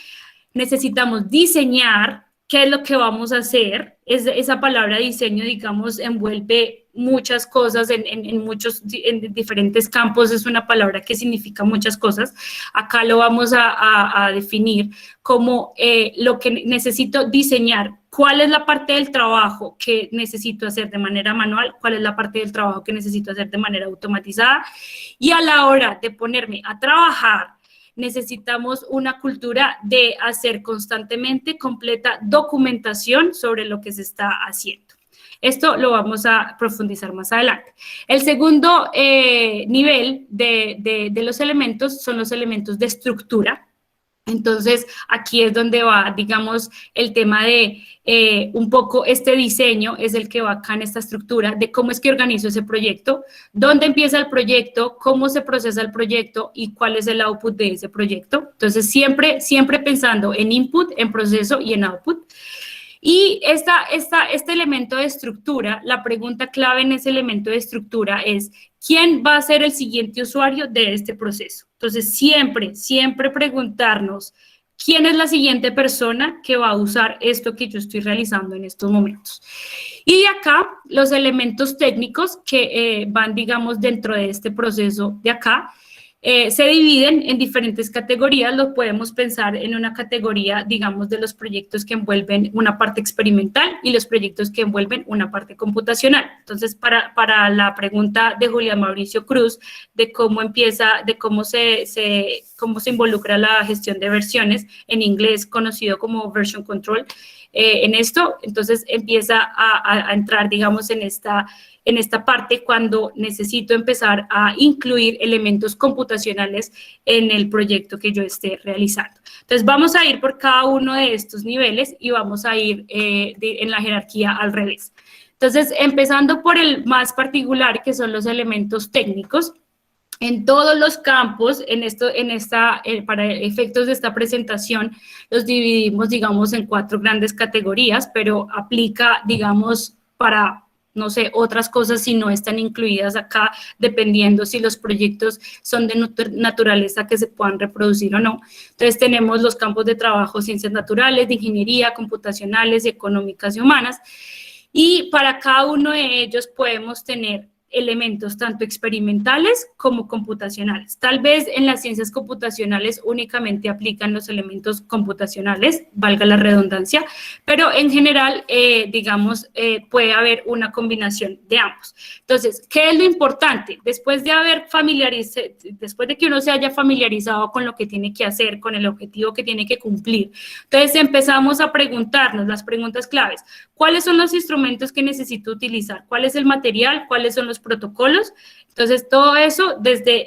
necesitamos diseñar qué es lo que vamos a hacer. Esa palabra diseño, digamos, envuelve muchas cosas en diferentes campos, es una palabra que significa muchas cosas. Acá lo vamos a definir como lo que necesito diseñar, cuál es la parte del trabajo que necesito hacer de manera manual, cuál es la parte del trabajo que necesito hacer de manera automatizada, y a la hora de ponerme a trabajar, necesitamos una cultura de hacer constantemente completa documentación sobre lo que se está haciendo. Esto lo vamos a profundizar más adelante. El segundo nivel de los elementos son los elementos de estructura. Entonces, aquí es donde va, digamos, el tema de un poco este diseño es el que va acá en esta estructura de cómo es que organizo ese proyecto, dónde empieza el proyecto, cómo se procesa el proyecto y cuál es el output de ese proyecto. Entonces, siempre pensando en input, en proceso y en output. Y este elemento de estructura, la pregunta clave en ese elemento de estructura es, ¿quién va a ser el siguiente usuario de este proceso? Entonces, siempre preguntarnos, ¿quién es la siguiente persona que va a usar esto que yo estoy realizando en estos momentos? Y de acá, los elementos técnicos que van, digamos, dentro de este proceso de acá, se dividen en diferentes categorías. Lo podemos pensar en una categoría, digamos, de los proyectos que envuelven una parte experimental y los proyectos que envuelven una parte computacional. Entonces, para la pregunta de Julián Mauricio Cruz de cómo empieza, de cómo se involucra la gestión de versiones, en inglés conocido como version control, en esto, entonces empieza a entrar, digamos, en esta parte cuando necesito empezar a incluir elementos computacionales en el proyecto que yo esté realizando. Entonces, vamos a ir por cada uno de estos niveles y vamos a ir en la jerarquía al revés. Entonces, empezando por el más particular, que son los elementos técnicos. En todos los campos, para efectos de esta presentación, los dividimos, digamos, en 4 grandes categorías, pero aplica, digamos, para, no sé, otras cosas si no están incluidas acá, dependiendo si los proyectos son de naturaleza que se puedan reproducir o no. Entonces, tenemos los campos de trabajo, ciencias naturales, de ingeniería, computacionales, económicas y humanas. Y para cada uno de ellos podemos tener elementos tanto experimentales como computacionales. Tal vez en las ciencias computacionales únicamente aplican los elementos computacionales, valga la redundancia, pero en general, digamos, puede haber una combinación de ambos. Entonces, ¿qué es lo importante? Después de que uno se haya familiarizado con lo que tiene que hacer, con el objetivo que tiene que cumplir, entonces empezamos a preguntarnos las preguntas claves. ¿Cuáles son los instrumentos que necesito utilizar? ¿Cuál es el material? ¿Cuáles son los protocolos Entonces, todo eso desde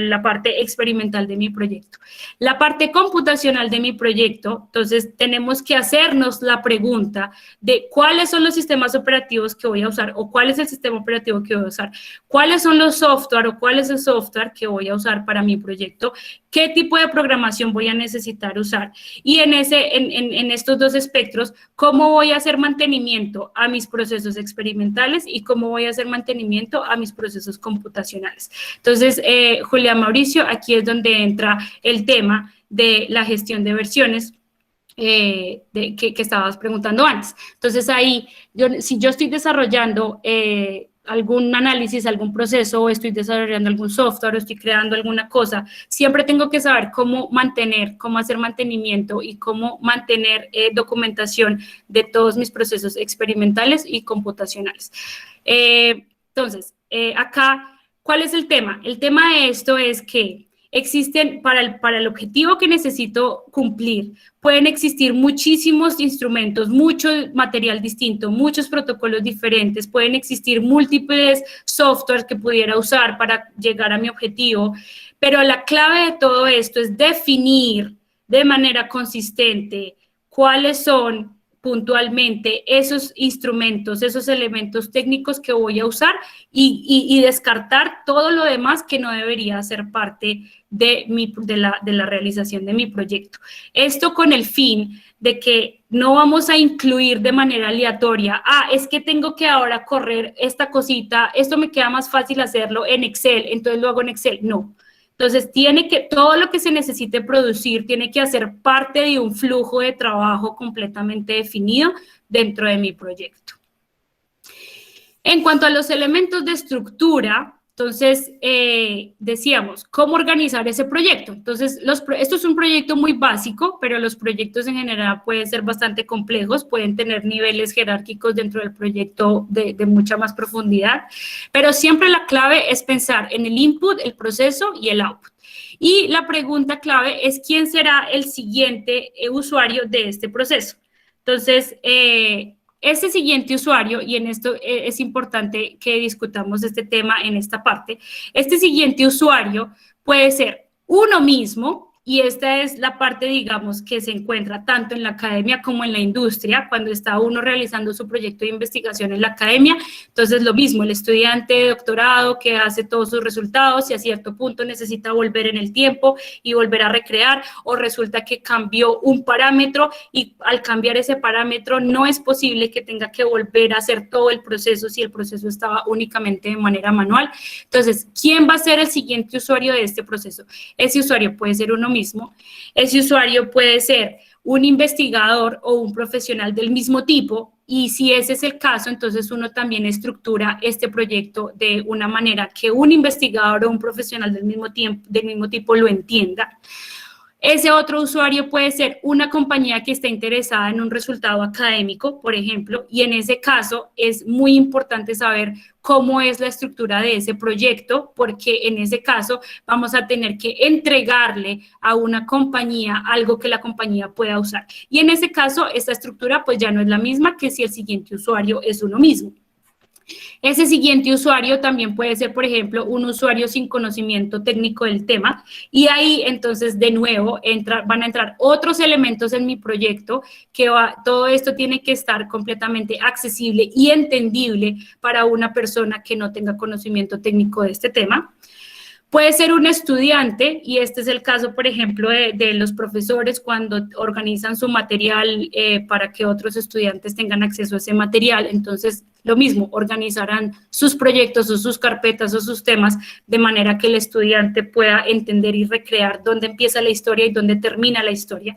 la parte experimental de mi proyecto. La parte computacional de mi proyecto, entonces, tenemos que hacernos la pregunta de cuáles son los sistemas operativos que voy a usar o cuál es el sistema operativo que voy a usar, cuáles son los software o cuál es el software que voy a usar para mi proyecto, qué tipo de programación voy a necesitar usar. Y en estos dos espectros, cómo voy a hacer mantenimiento a mis procesos experimentales y cómo voy a hacer mantenimiento a mis procesos computacionales. Entonces, Julián Mauricio, aquí es donde entra el tema de la gestión de versiones que estabas preguntando antes. Entonces, ahí, si yo estoy desarrollando algún análisis, algún proceso, o estoy desarrollando algún software, o estoy creando alguna cosa, siempre tengo que saber cómo hacer mantenimiento y cómo mantener documentación de todos mis procesos experimentales y computacionales. Entonces, acá, ¿cuál es el tema? El tema de esto es que existen, para el objetivo que necesito cumplir, pueden existir muchísimos instrumentos, mucho material distinto, muchos protocolos diferentes, pueden existir múltiples softwares que pudiera usar para llegar a mi objetivo, pero la clave de todo esto es definir de manera consistente cuáles son puntualmente esos instrumentos, esos elementos técnicos que voy a usar y descartar todo lo demás que no debería ser parte de la realización de mi proyecto. Esto con el fin de que no vamos a incluir de manera aleatoria, es que tengo que ahora correr esta cosita, esto me queda más fácil hacerlo en Excel, entonces lo hago en Excel. No. Entonces, todo lo que se necesite producir tiene que hacer parte de un flujo de trabajo completamente definido dentro de mi proyecto. En cuanto a los elementos de estructura, entonces, decíamos, ¿cómo organizar ese proyecto? Entonces, esto es un proyecto muy básico, pero los proyectos en general pueden ser bastante complejos, pueden tener niveles jerárquicos dentro del proyecto de mucha más profundidad, pero siempre la clave es pensar en el input, el proceso y el output. Y la pregunta clave es, ¿quién será el siguiente usuario de este proceso? Entonces, ese siguiente usuario, y en esto es importante que discutamos este tema en esta parte, este siguiente usuario puede ser uno mismo, y esta es la parte, digamos, que se encuentra tanto en la academia como en la industria, cuando está uno realizando su proyecto de investigación en la academia. Entonces, lo mismo, el estudiante de doctorado que hace todos sus resultados y a cierto punto necesita volver en el tiempo y volver a recrear, o resulta que cambió un parámetro y al cambiar ese parámetro no es posible que tenga que volver a hacer todo el proceso si el proceso estaba únicamente de manera manual. Entonces, ¿quién va a ser el siguiente usuario de este proceso? Ese usuario puede ser uno mismo, ese usuario puede ser un investigador o un profesional del mismo tipo, y si ese es el caso, entonces uno también estructura este proyecto de una manera que un investigador o un profesional del mismo tipo lo entienda. Ese otro usuario puede ser una compañía que está interesada en un resultado académico, por ejemplo, y en ese caso es muy importante saber cómo es la estructura de ese proyecto, porque en ese caso vamos a tener que entregarle a una compañía algo que la compañía pueda usar. Y en ese caso, esta estructura pues ya no es la misma que si el siguiente usuario es uno mismo. Ese siguiente usuario también puede ser, por ejemplo, un usuario sin conocimiento técnico del tema, y ahí entonces de nuevo van a entrar otros elementos en mi proyecto todo esto tiene que estar completamente accesible y entendible para una persona que no tenga conocimiento técnico de este tema. Puede ser un estudiante, y este es el caso, por ejemplo, de los profesores cuando organizan su material para que otros estudiantes tengan acceso a ese material. Entonces, lo mismo, organizarán sus proyectos o sus carpetas o sus temas de manera que el estudiante pueda entender y recrear dónde empieza la historia y dónde termina la historia.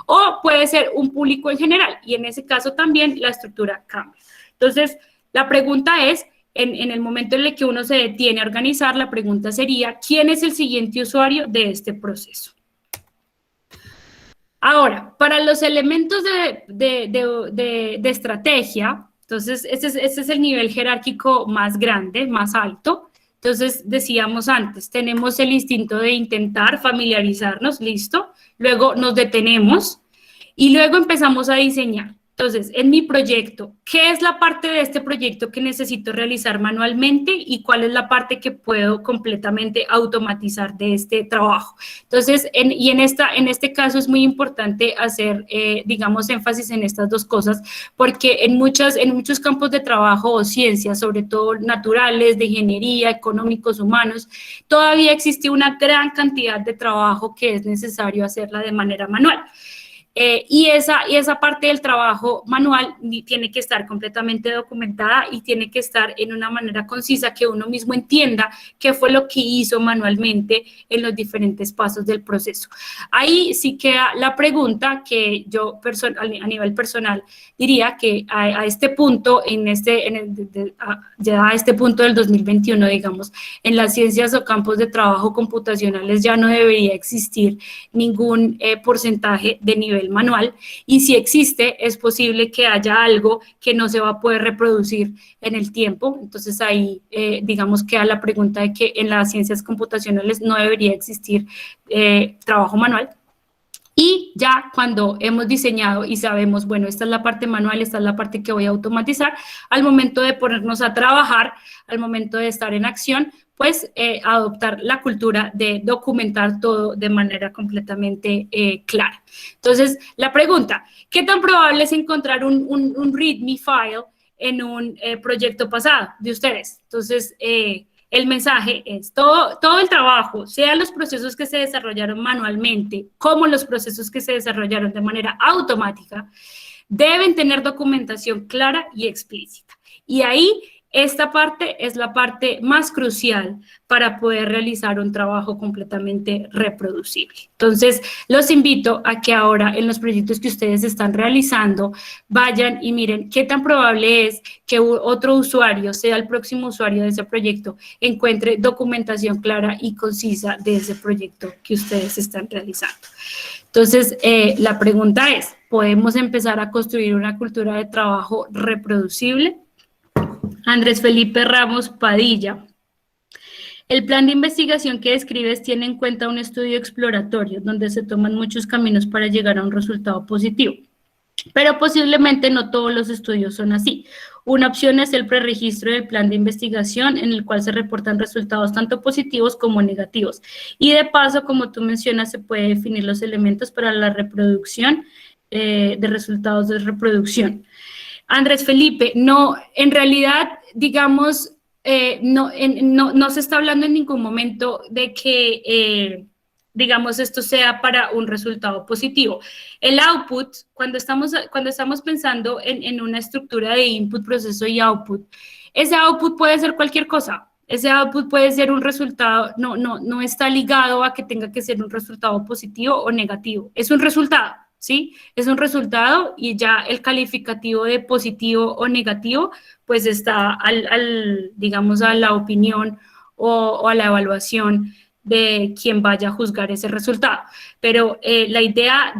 O puede ser un público en general, y en ese caso también la estructura cambia. Entonces, la pregunta es, en el momento en el que uno se detiene a organizar, la pregunta sería, ¿quién es el siguiente usuario de este proceso? Ahora, para los elementos de estrategia, entonces, este es el nivel jerárquico más grande, más alto. Entonces, decíamos antes, tenemos el instinto de intentar familiarizarnos, listo. Luego nos detenemos y luego empezamos a diseñar. Entonces, en mi proyecto, ¿qué es la parte de este proyecto que necesito realizar manualmente y cuál es la parte que puedo completamente automatizar de este trabajo? Entonces, en este caso es muy importante hacer, digamos, énfasis en estas dos cosas, porque en muchos campos de trabajo o ciencias, sobre todo naturales, de ingeniería, económicos, humanos, todavía existe una gran cantidad de trabajo que es necesario hacerla de manera manual. Y esa parte del trabajo manual tiene que estar completamente documentada y tiene que estar en una manera concisa que uno mismo entienda qué fue lo que hizo manualmente en los diferentes pasos del proceso. Ahí sí queda la pregunta que yo a nivel personal diría que a este punto, ya a este punto del 2021, digamos, en las ciencias o campos de trabajo computacionales ya no debería existir ningún porcentaje de nivel manual, y si existe, es posible que haya algo que no se va a poder reproducir en el tiempo. Entonces ahí, digamos, queda la pregunta de que en las ciencias computacionales no debería existir trabajo manual. Y ya cuando hemos diseñado y sabemos, bueno, esta es la parte manual, esta es la parte que voy a automatizar, al momento de ponernos a trabajar, al momento de estar en acción, pues adoptar la cultura de documentar todo de manera completamente clara. Entonces, la pregunta, ¿qué tan probable es encontrar un README file en un proyecto pasado de ustedes? Entonces, el mensaje es todo el trabajo, sean los procesos que se desarrollaron manualmente, como los procesos que se desarrollaron de manera automática, deben tener documentación clara y explícita. Y ahí esta parte es la parte más crucial para poder realizar un trabajo completamente reproducible. Entonces, los invito a que ahora en los proyectos que ustedes están realizando, vayan y miren qué tan probable es que otro usuario, sea el próximo usuario de ese proyecto, encuentre documentación clara y concisa de ese proyecto que ustedes están realizando. Entonces, la pregunta es, ¿podemos empezar a construir una cultura de trabajo reproducible? Andrés Felipe Ramos Padilla. El plan de investigación que describes tiene en cuenta un estudio exploratorio donde se toman muchos caminos para llegar a un resultado positivo, pero posiblemente no todos los estudios son así. Una opción es el preregistro del plan de investigación en el cual se reportan resultados tanto positivos como negativos. Y de paso, como tú mencionas, se puede definir los elementos para la reproducción de resultados de reproducción. Andrés Felipe, no, en realidad, digamos, no se está hablando en ningún momento de que, digamos, esto sea para un resultado positivo. El output, cuando estamos pensando en una estructura de input, proceso y output, ese output puede ser cualquier cosa. Ese output puede ser un resultado, no está ligado a que tenga que ser un resultado positivo o negativo. Es un resultado. ¿Sí? Es un resultado y ya el calificativo de positivo o negativo, pues está digamos, a la opinión o a la evaluación de quien vaya a juzgar ese resultado. Pero la idea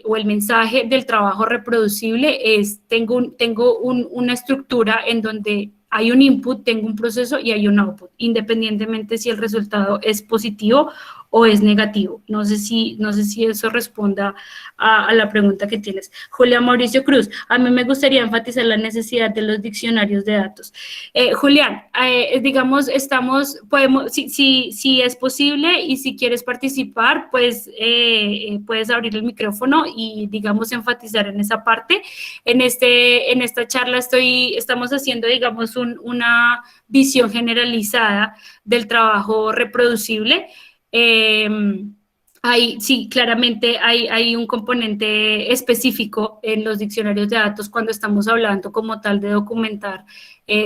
o el mensaje del trabajo reproducible es, tengo una estructura en donde hay un input, tengo un proceso y hay un output, independientemente si el resultado es positivo o es negativo. No sé si eso responda a la pregunta que tienes. Julián Mauricio Cruz, a mí me gustaría enfatizar la necesidad de los diccionarios de datos. Julián, digamos, podemos, si es posible y si quieres participar, pues puedes abrir el micrófono y, digamos, enfatizar en esa parte. En esta charla estamos haciendo, digamos, una visión generalizada del trabajo reproducible. Sí, claramente hay un componente específico en los diccionarios de datos cuando estamos hablando como tal de documentar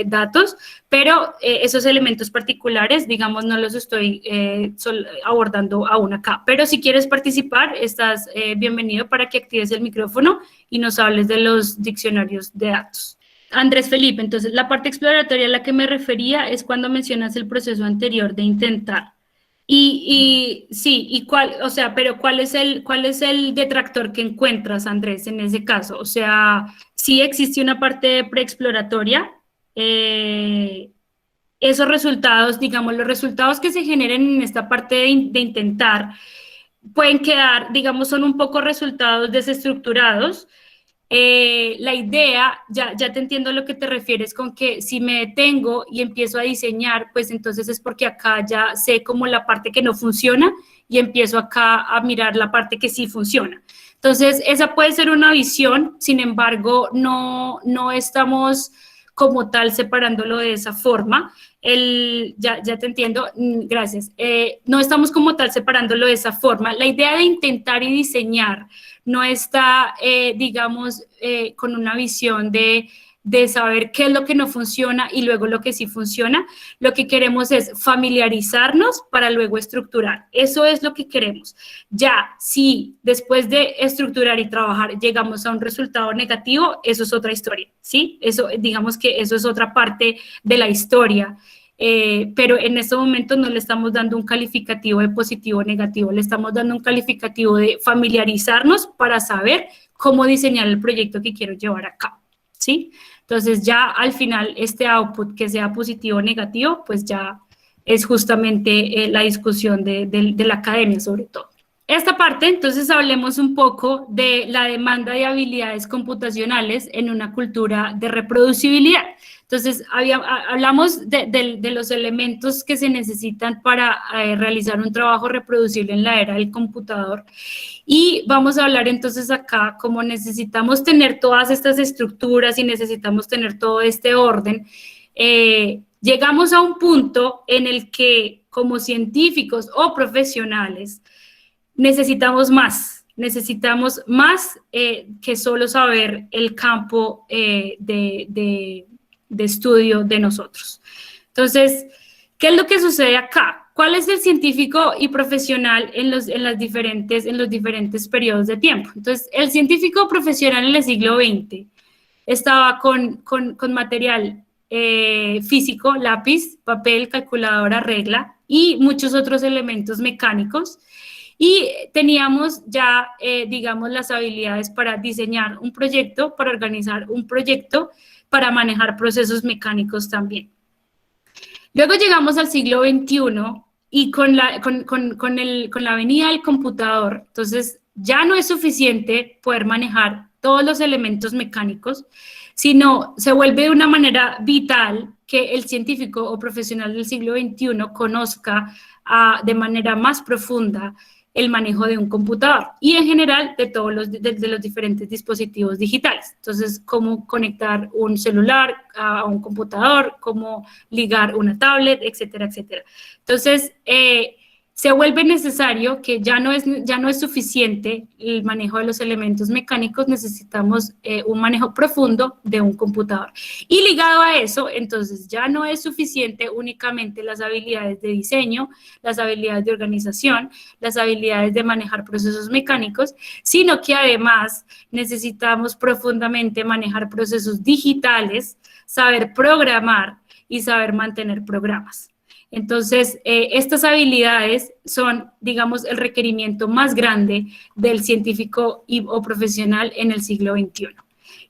datos, pero esos elementos particulares, digamos, no los estoy abordando aún acá. Pero si quieres participar, estás bienvenido para que actives el micrófono y nos hables de los diccionarios de datos. Andrés Felipe, entonces, la parte exploratoria a la que me refería es cuando mencionas el proceso anterior de intentar. Sí, pero ¿cuál es el detractor que encuentras, Andrés, en ese caso? O sea, sí existe una parte preexploratoria, esos resultados, digamos, los resultados que se generen en esta parte de intentar pueden quedar, digamos, son un poco resultados desestructurados, La idea, ya te entiendo a lo que te refieres con que si me detengo y empiezo a diseñar, pues entonces es porque acá ya sé como la parte que no funciona y empiezo acá a mirar la parte que sí funciona. Entonces, esa puede ser una visión, sin embargo, no estamos como tal separándolo de esa forma. Ya te entiendo, gracias. No estamos como tal separándolo de esa forma. La idea de intentar y diseñar no está, digamos, con una visión de saber qué es lo que no funciona y luego lo que sí funciona. Lo que queremos es familiarizarnos para luego estructurar. Eso es lo que queremos. Ya, si después de estructurar y trabajar llegamos a un resultado negativo, eso es otra historia, ¿sí? Eso, digamos que eso es otra parte de la historia. Pero en este momento no le estamos dando un calificativo de positivo o negativo, le estamos dando un calificativo de familiarizarnos para saber cómo diseñar el proyecto que quiero llevar a cabo, ¿sí? Entonces ya al final este output que sea positivo o negativo, pues ya es justamente la discusión de la academia sobre todo. Esta parte, entonces hablemos un poco de la demanda de habilidades computacionales en una cultura de reproducibilidad. Entonces, hablamos de los elementos que se necesitan para realizar un trabajo reproducible en la era del computador y vamos a hablar entonces acá cómo necesitamos tener todas estas estructuras y necesitamos tener todo este orden. Llegamos a un punto en el que como científicos o profesionales necesitamos más que solo saber el campo de estudio de nosotros. Entonces, ¿qué es lo que sucede acá? ¿Cuál es el científico y profesional en los diferentes periodos de tiempo? Entonces, el científico profesional en el siglo XX estaba con material físico, lápiz, papel, calculadora, regla y muchos otros elementos mecánicos. Y teníamos ya, digamos, las habilidades para diseñar un proyecto, para organizar un proyecto, para manejar procesos mecánicos también. Luego llegamos al siglo XXI y con la venida del computador, entonces ya no es suficiente poder manejar todos los elementos mecánicos, sino se vuelve de una manera vital que el científico o profesional del siglo XXI conozca de manera más profunda el manejo de un computador y en general de todos los diferentes dispositivos digitales. Entonces, cómo conectar un celular a un computador, cómo ligar una tablet, etcétera, etcétera. Entonces, se vuelve necesario que ya no es suficiente el manejo de los elementos mecánicos, necesitamos un manejo profundo de un computador. Y ligado a eso, entonces ya no es suficiente únicamente las habilidades de diseño, las habilidades de organización, las habilidades de manejar procesos mecánicos, sino que además necesitamos profundamente manejar procesos digitales, saber programar y saber mantener programas. Entonces, estas habilidades son, digamos, el requerimiento más grande del científico o profesional en el siglo XXI.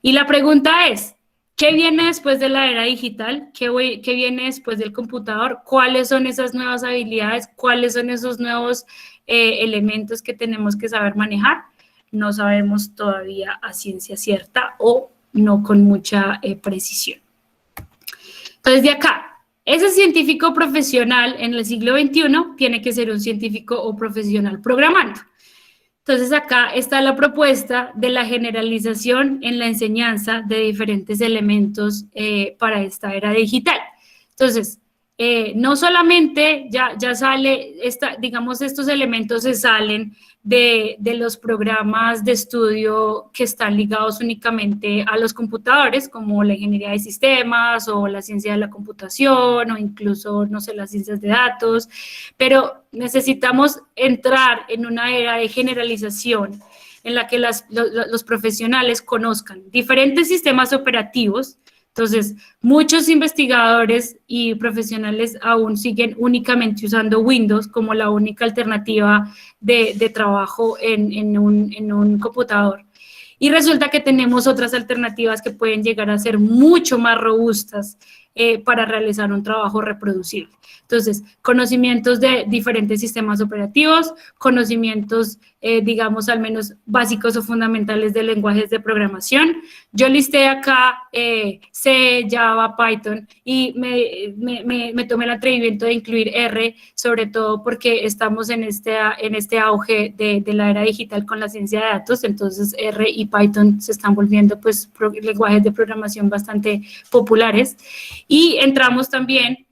Y la pregunta es, ¿qué viene después de la era digital? ¿Qué viene después del computador? ¿Cuáles son esas nuevas habilidades? ¿Cuáles son esos nuevos elementos que tenemos que saber manejar? No sabemos todavía a ciencia cierta o no con mucha precisión. Entonces, de acá, ese científico profesional en el siglo XXI tiene que ser un científico o profesional programando. Entonces, acá está la propuesta de la generalización en la enseñanza de diferentes elementos para esta era digital. Entonces, no solamente ya sale, digamos, estos elementos se salen de los programas de estudio que están ligados únicamente a los computadores, como la ingeniería de sistemas o la ciencia de la computación o incluso, no sé, las ciencias de datos, pero necesitamos entrar en una era de generalización en la que los profesionales conozcan diferentes sistemas operativos. Entonces, muchos investigadores y profesionales aún siguen únicamente usando Windows como la única alternativa de trabajo en un computador. Y resulta que tenemos otras alternativas que pueden llegar a ser mucho más robustas para realizar un trabajo reproducible. Entonces, conocimientos de diferentes sistemas operativos, conocimientos, digamos, al menos básicos o fundamentales de lenguajes de programación. Yo listé acá C, Java, Python y me tomé el atrevimiento de incluir R, sobre todo porque estamos en este auge de la era digital con la ciencia de datos, entonces R y Python se están volviendo pues lenguajes de programación bastante populares. Y entramos también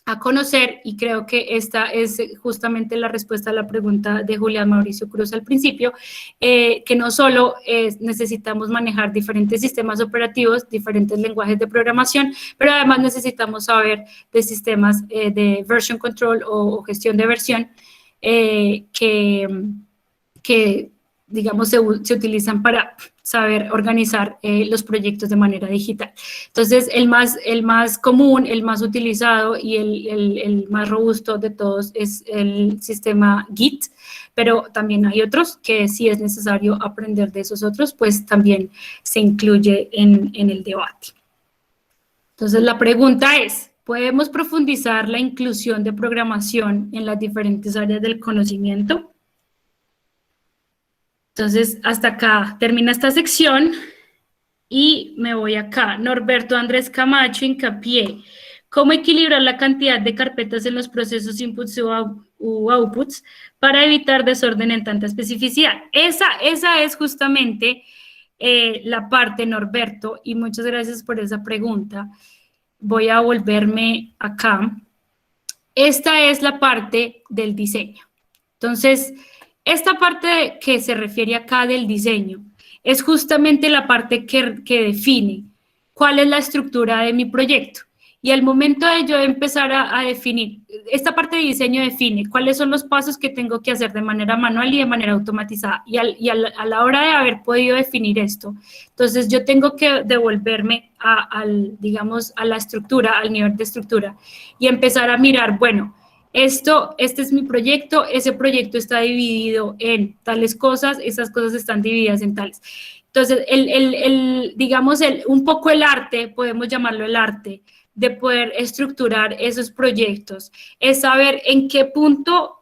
a conocer, y creo que esta es justamente la respuesta a la pregunta de Julián Mauricio Cruz al principio, que no solo necesitamos manejar diferentes sistemas operativos, diferentes lenguajes de programación, pero además necesitamos saber de sistemas de version control o gestión de versión que digamos, se utilizan para saber organizar los proyectos de manera digital. Entonces, el más común, el más utilizado y el más robusto de todos es el sistema Git, pero también hay otros que si es necesario aprender de esos otros, pues también se incluye en el debate. Entonces, la pregunta es, ¿podemos profundizar la inclusión de programación en las diferentes áreas del conocimiento? Entonces, hasta acá termina esta sección y me voy acá. Norberto Andrés Camacho, hincapié. ¿Cómo equilibrar la cantidad de carpetas en los procesos inputs u outputs para evitar desorden en tanta especificidad? Esa es justamente la parte, Norberto, y muchas gracias por esa pregunta. Voy a volverme acá. Esta es la parte del diseño. Entonces, esta parte que se refiere acá del diseño es justamente la parte que define cuál es la estructura de mi proyecto. Y al momento de yo empezar a definir, esta parte de diseño define cuáles son los pasos que tengo que hacer de manera manual y de manera automatizada. Y a la hora de haber podido definir esto, entonces yo tengo que devolverme digamos, a la estructura, al nivel de estructura y empezar a mirar, bueno, este es mi proyecto, ese proyecto está dividido en tales cosas, esas cosas están divididas en tales. Entonces, digamos, un poco el arte, podemos llamarlo el arte, de poder estructurar esos proyectos, es saber en qué punto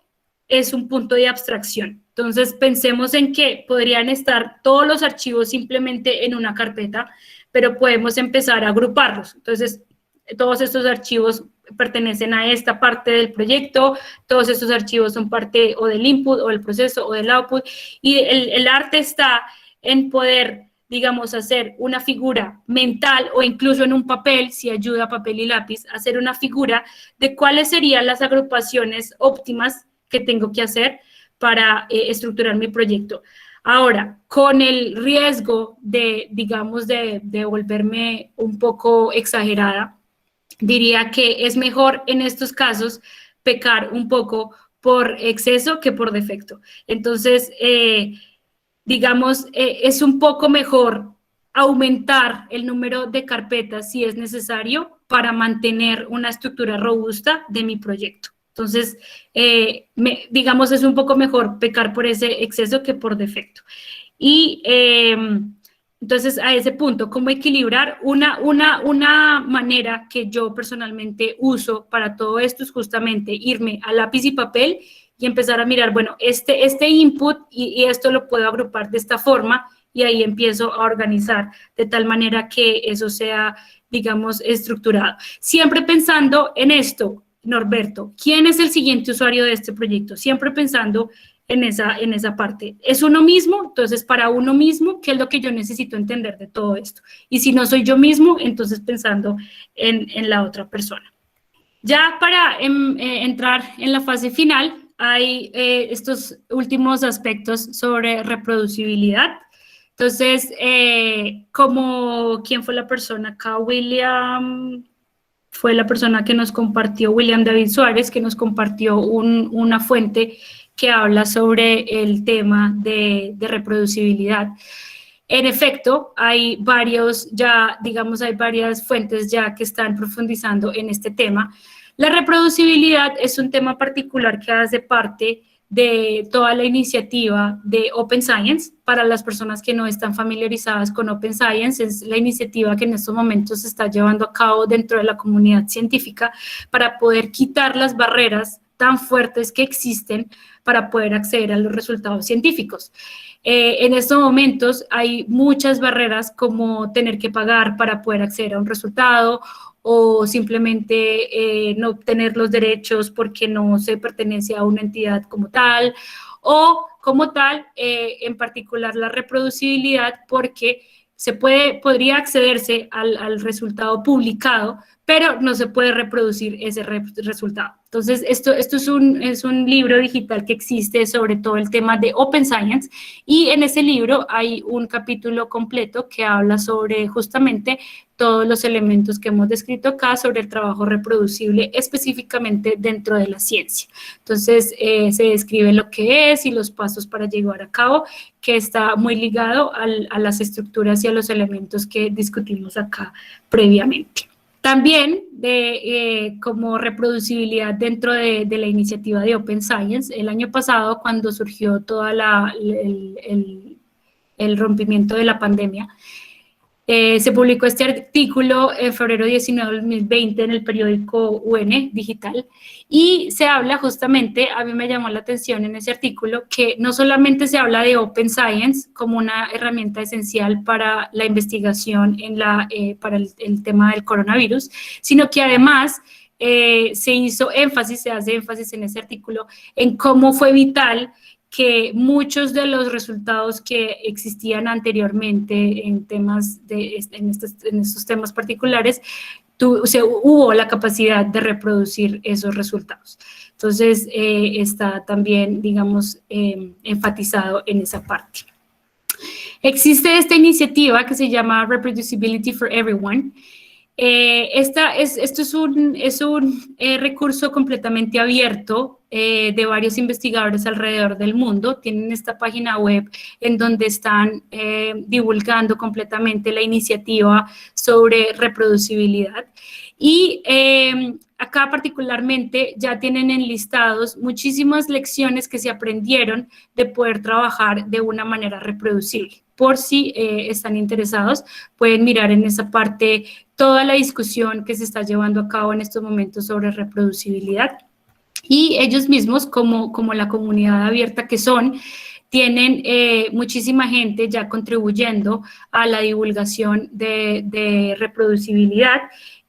es un punto de abstracción. Entonces, pensemos en que podrían estar todos los archivos simplemente en una carpeta, pero podemos empezar a agruparlos. Entonces, todos estos archivos pertenecen a esta parte del proyecto, todos estos archivos son parte o del input o del proceso o del output, y el arte está en poder, digamos, hacer una figura mental o incluso en un papel, si ayuda papel y lápiz, hacer una figura de cuáles serían las agrupaciones óptimas que tengo que hacer para estructurar mi proyecto. Ahora, con el riesgo de, digamos, de volverme un poco exagerada, diría que es mejor en estos casos pecar un poco por exceso que por defecto. Entonces, digamos, es un poco mejor aumentar el número de carpetas si es necesario para mantener una estructura robusta de mi proyecto. Entonces, digamos, es un poco mejor pecar por ese exceso que por defecto. Y entonces, a ese punto, ¿cómo equilibrar? Una manera que yo personalmente uso para todo esto es justamente irme a lápiz y papel y empezar a mirar, bueno, este input y esto lo puedo agrupar de esta forma y ahí empiezo a organizar de tal manera que eso sea, digamos, estructurado. Siempre pensando en esto, Norberto, ¿quién es el siguiente usuario de este proyecto? Siempre pensando en esa parte. ¿Es uno mismo? Entonces, para uno mismo, ¿qué es lo que yo necesito entender de todo esto? Y si no soy yo mismo, entonces pensando en la otra persona. Ya para entrar en la fase final, hay estos últimos aspectos sobre reproducibilidad. Entonces, ¿quién fue la persona acá? Fue la persona que nos compartió, William David Suárez, que nos compartió una fuente que habla sobre el tema de reproducibilidad. En efecto, hay varias fuentes ya que están profundizando en este tema. La reproducibilidad es un tema particular que hace parte de toda la iniciativa de Open Science. Para las personas que no están familiarizadas con Open Science, es la iniciativa que en estos momentos se está llevando a cabo dentro de la comunidad científica para poder quitar las barreras tan fuertes que existen para poder acceder a los resultados científicos. En estos momentos hay muchas barreras, como tener que pagar para poder acceder a un resultado, o simplemente no obtener los derechos porque no se pertenece a una entidad como tal, o como tal, en particular la reproducibilidad, porque podría accederse al resultado publicado, pero no se puede reproducir ese resultado. Entonces, esto es un libro digital que existe sobre todo el tema de Open Science, y en ese libro hay un capítulo completo que habla sobre justamente todos los elementos que hemos descrito acá sobre el trabajo reproducible específicamente dentro de la ciencia. Entonces, se describe lo que es y los pasos para llevar a cabo, que está muy ligado a las estructuras y a los elementos que discutimos acá previamente. También como reproducibilidad dentro de la iniciativa de Open Science, el año pasado, cuando surgió todo el rompimiento de la pandemia, se publicó este artículo en febrero 19 de 2020 en el periódico UN Digital, y se habla justamente, a mí me llamó la atención en ese artículo, que no solamente se habla de Open Science como una herramienta esencial para la investigación para el tema del coronavirus, sino que además se hace énfasis en ese artículo en cómo fue vital que muchos de los resultados que existían anteriormente en estos temas particulares, hubo la capacidad de reproducir esos resultados. Entonces, está también, digamos, enfatizado en esa parte. Existe esta iniciativa que se llama Reproducibility for Everyone. Esto es un recurso completamente abierto de varios investigadores alrededor del mundo. Tienen esta página web en donde están divulgando completamente la iniciativa sobre reproducibilidad. Y acá particularmente ya tienen enlistados muchísimas lecciones que se aprendieron de poder trabajar de una manera reproducible. Por si están interesados, pueden mirar en esa parte toda la discusión que se está llevando a cabo en estos momentos sobre reproducibilidad. Y ellos mismos, como la comunidad abierta que son, tienen muchísima gente ya contribuyendo a la divulgación de reproducibilidad,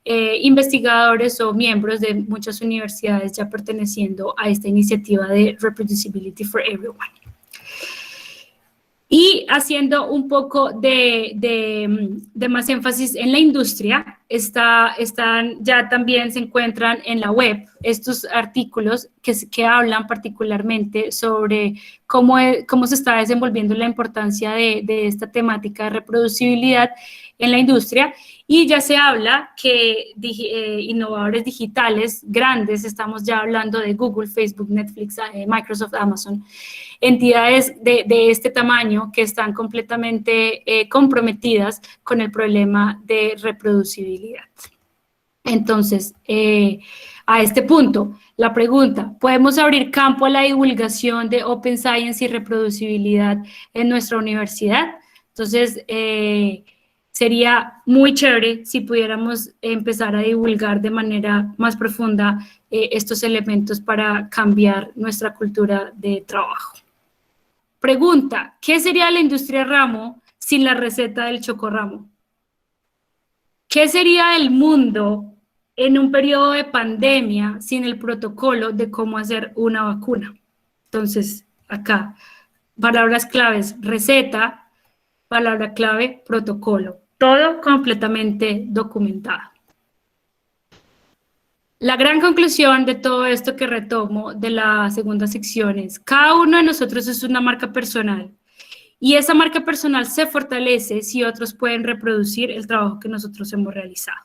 investigadores o miembros de muchas universidades ya perteneciendo a esta iniciativa de Reproducibility for Everyone. Y haciendo un poco de más énfasis en la industria, ya también se encuentran en la web estos artículos que hablan particularmente sobre cómo se está desenvolviendo la importancia de esta temática de reproducibilidad en la industria. Y ya se habla que innovadores digitales grandes, estamos ya hablando de Google, Facebook, Netflix, Microsoft, Amazon, entidades de este tamaño que están completamente comprometidas con el problema de reproducibilidad. Entonces, a este punto, la pregunta, ¿podemos abrir campo a la divulgación de Open Science y reproducibilidad en nuestra universidad? Entonces, sería muy chévere si pudiéramos empezar a divulgar de manera más profunda estos elementos para cambiar nuestra cultura de trabajo. Pregunta, ¿qué sería la industria ramo sin la receta del chocorramo? ¿Qué sería del mundo en un periodo de pandemia sin el protocolo de cómo hacer una vacuna? Entonces, acá, palabras claves, receta, palabra clave, protocolo. Todo completamente documentado. La gran conclusión de todo esto que retomo de la segunda sección es: cada uno de nosotros es una marca personal, y esa marca personal se fortalece si otros pueden reproducir el trabajo que nosotros hemos realizado.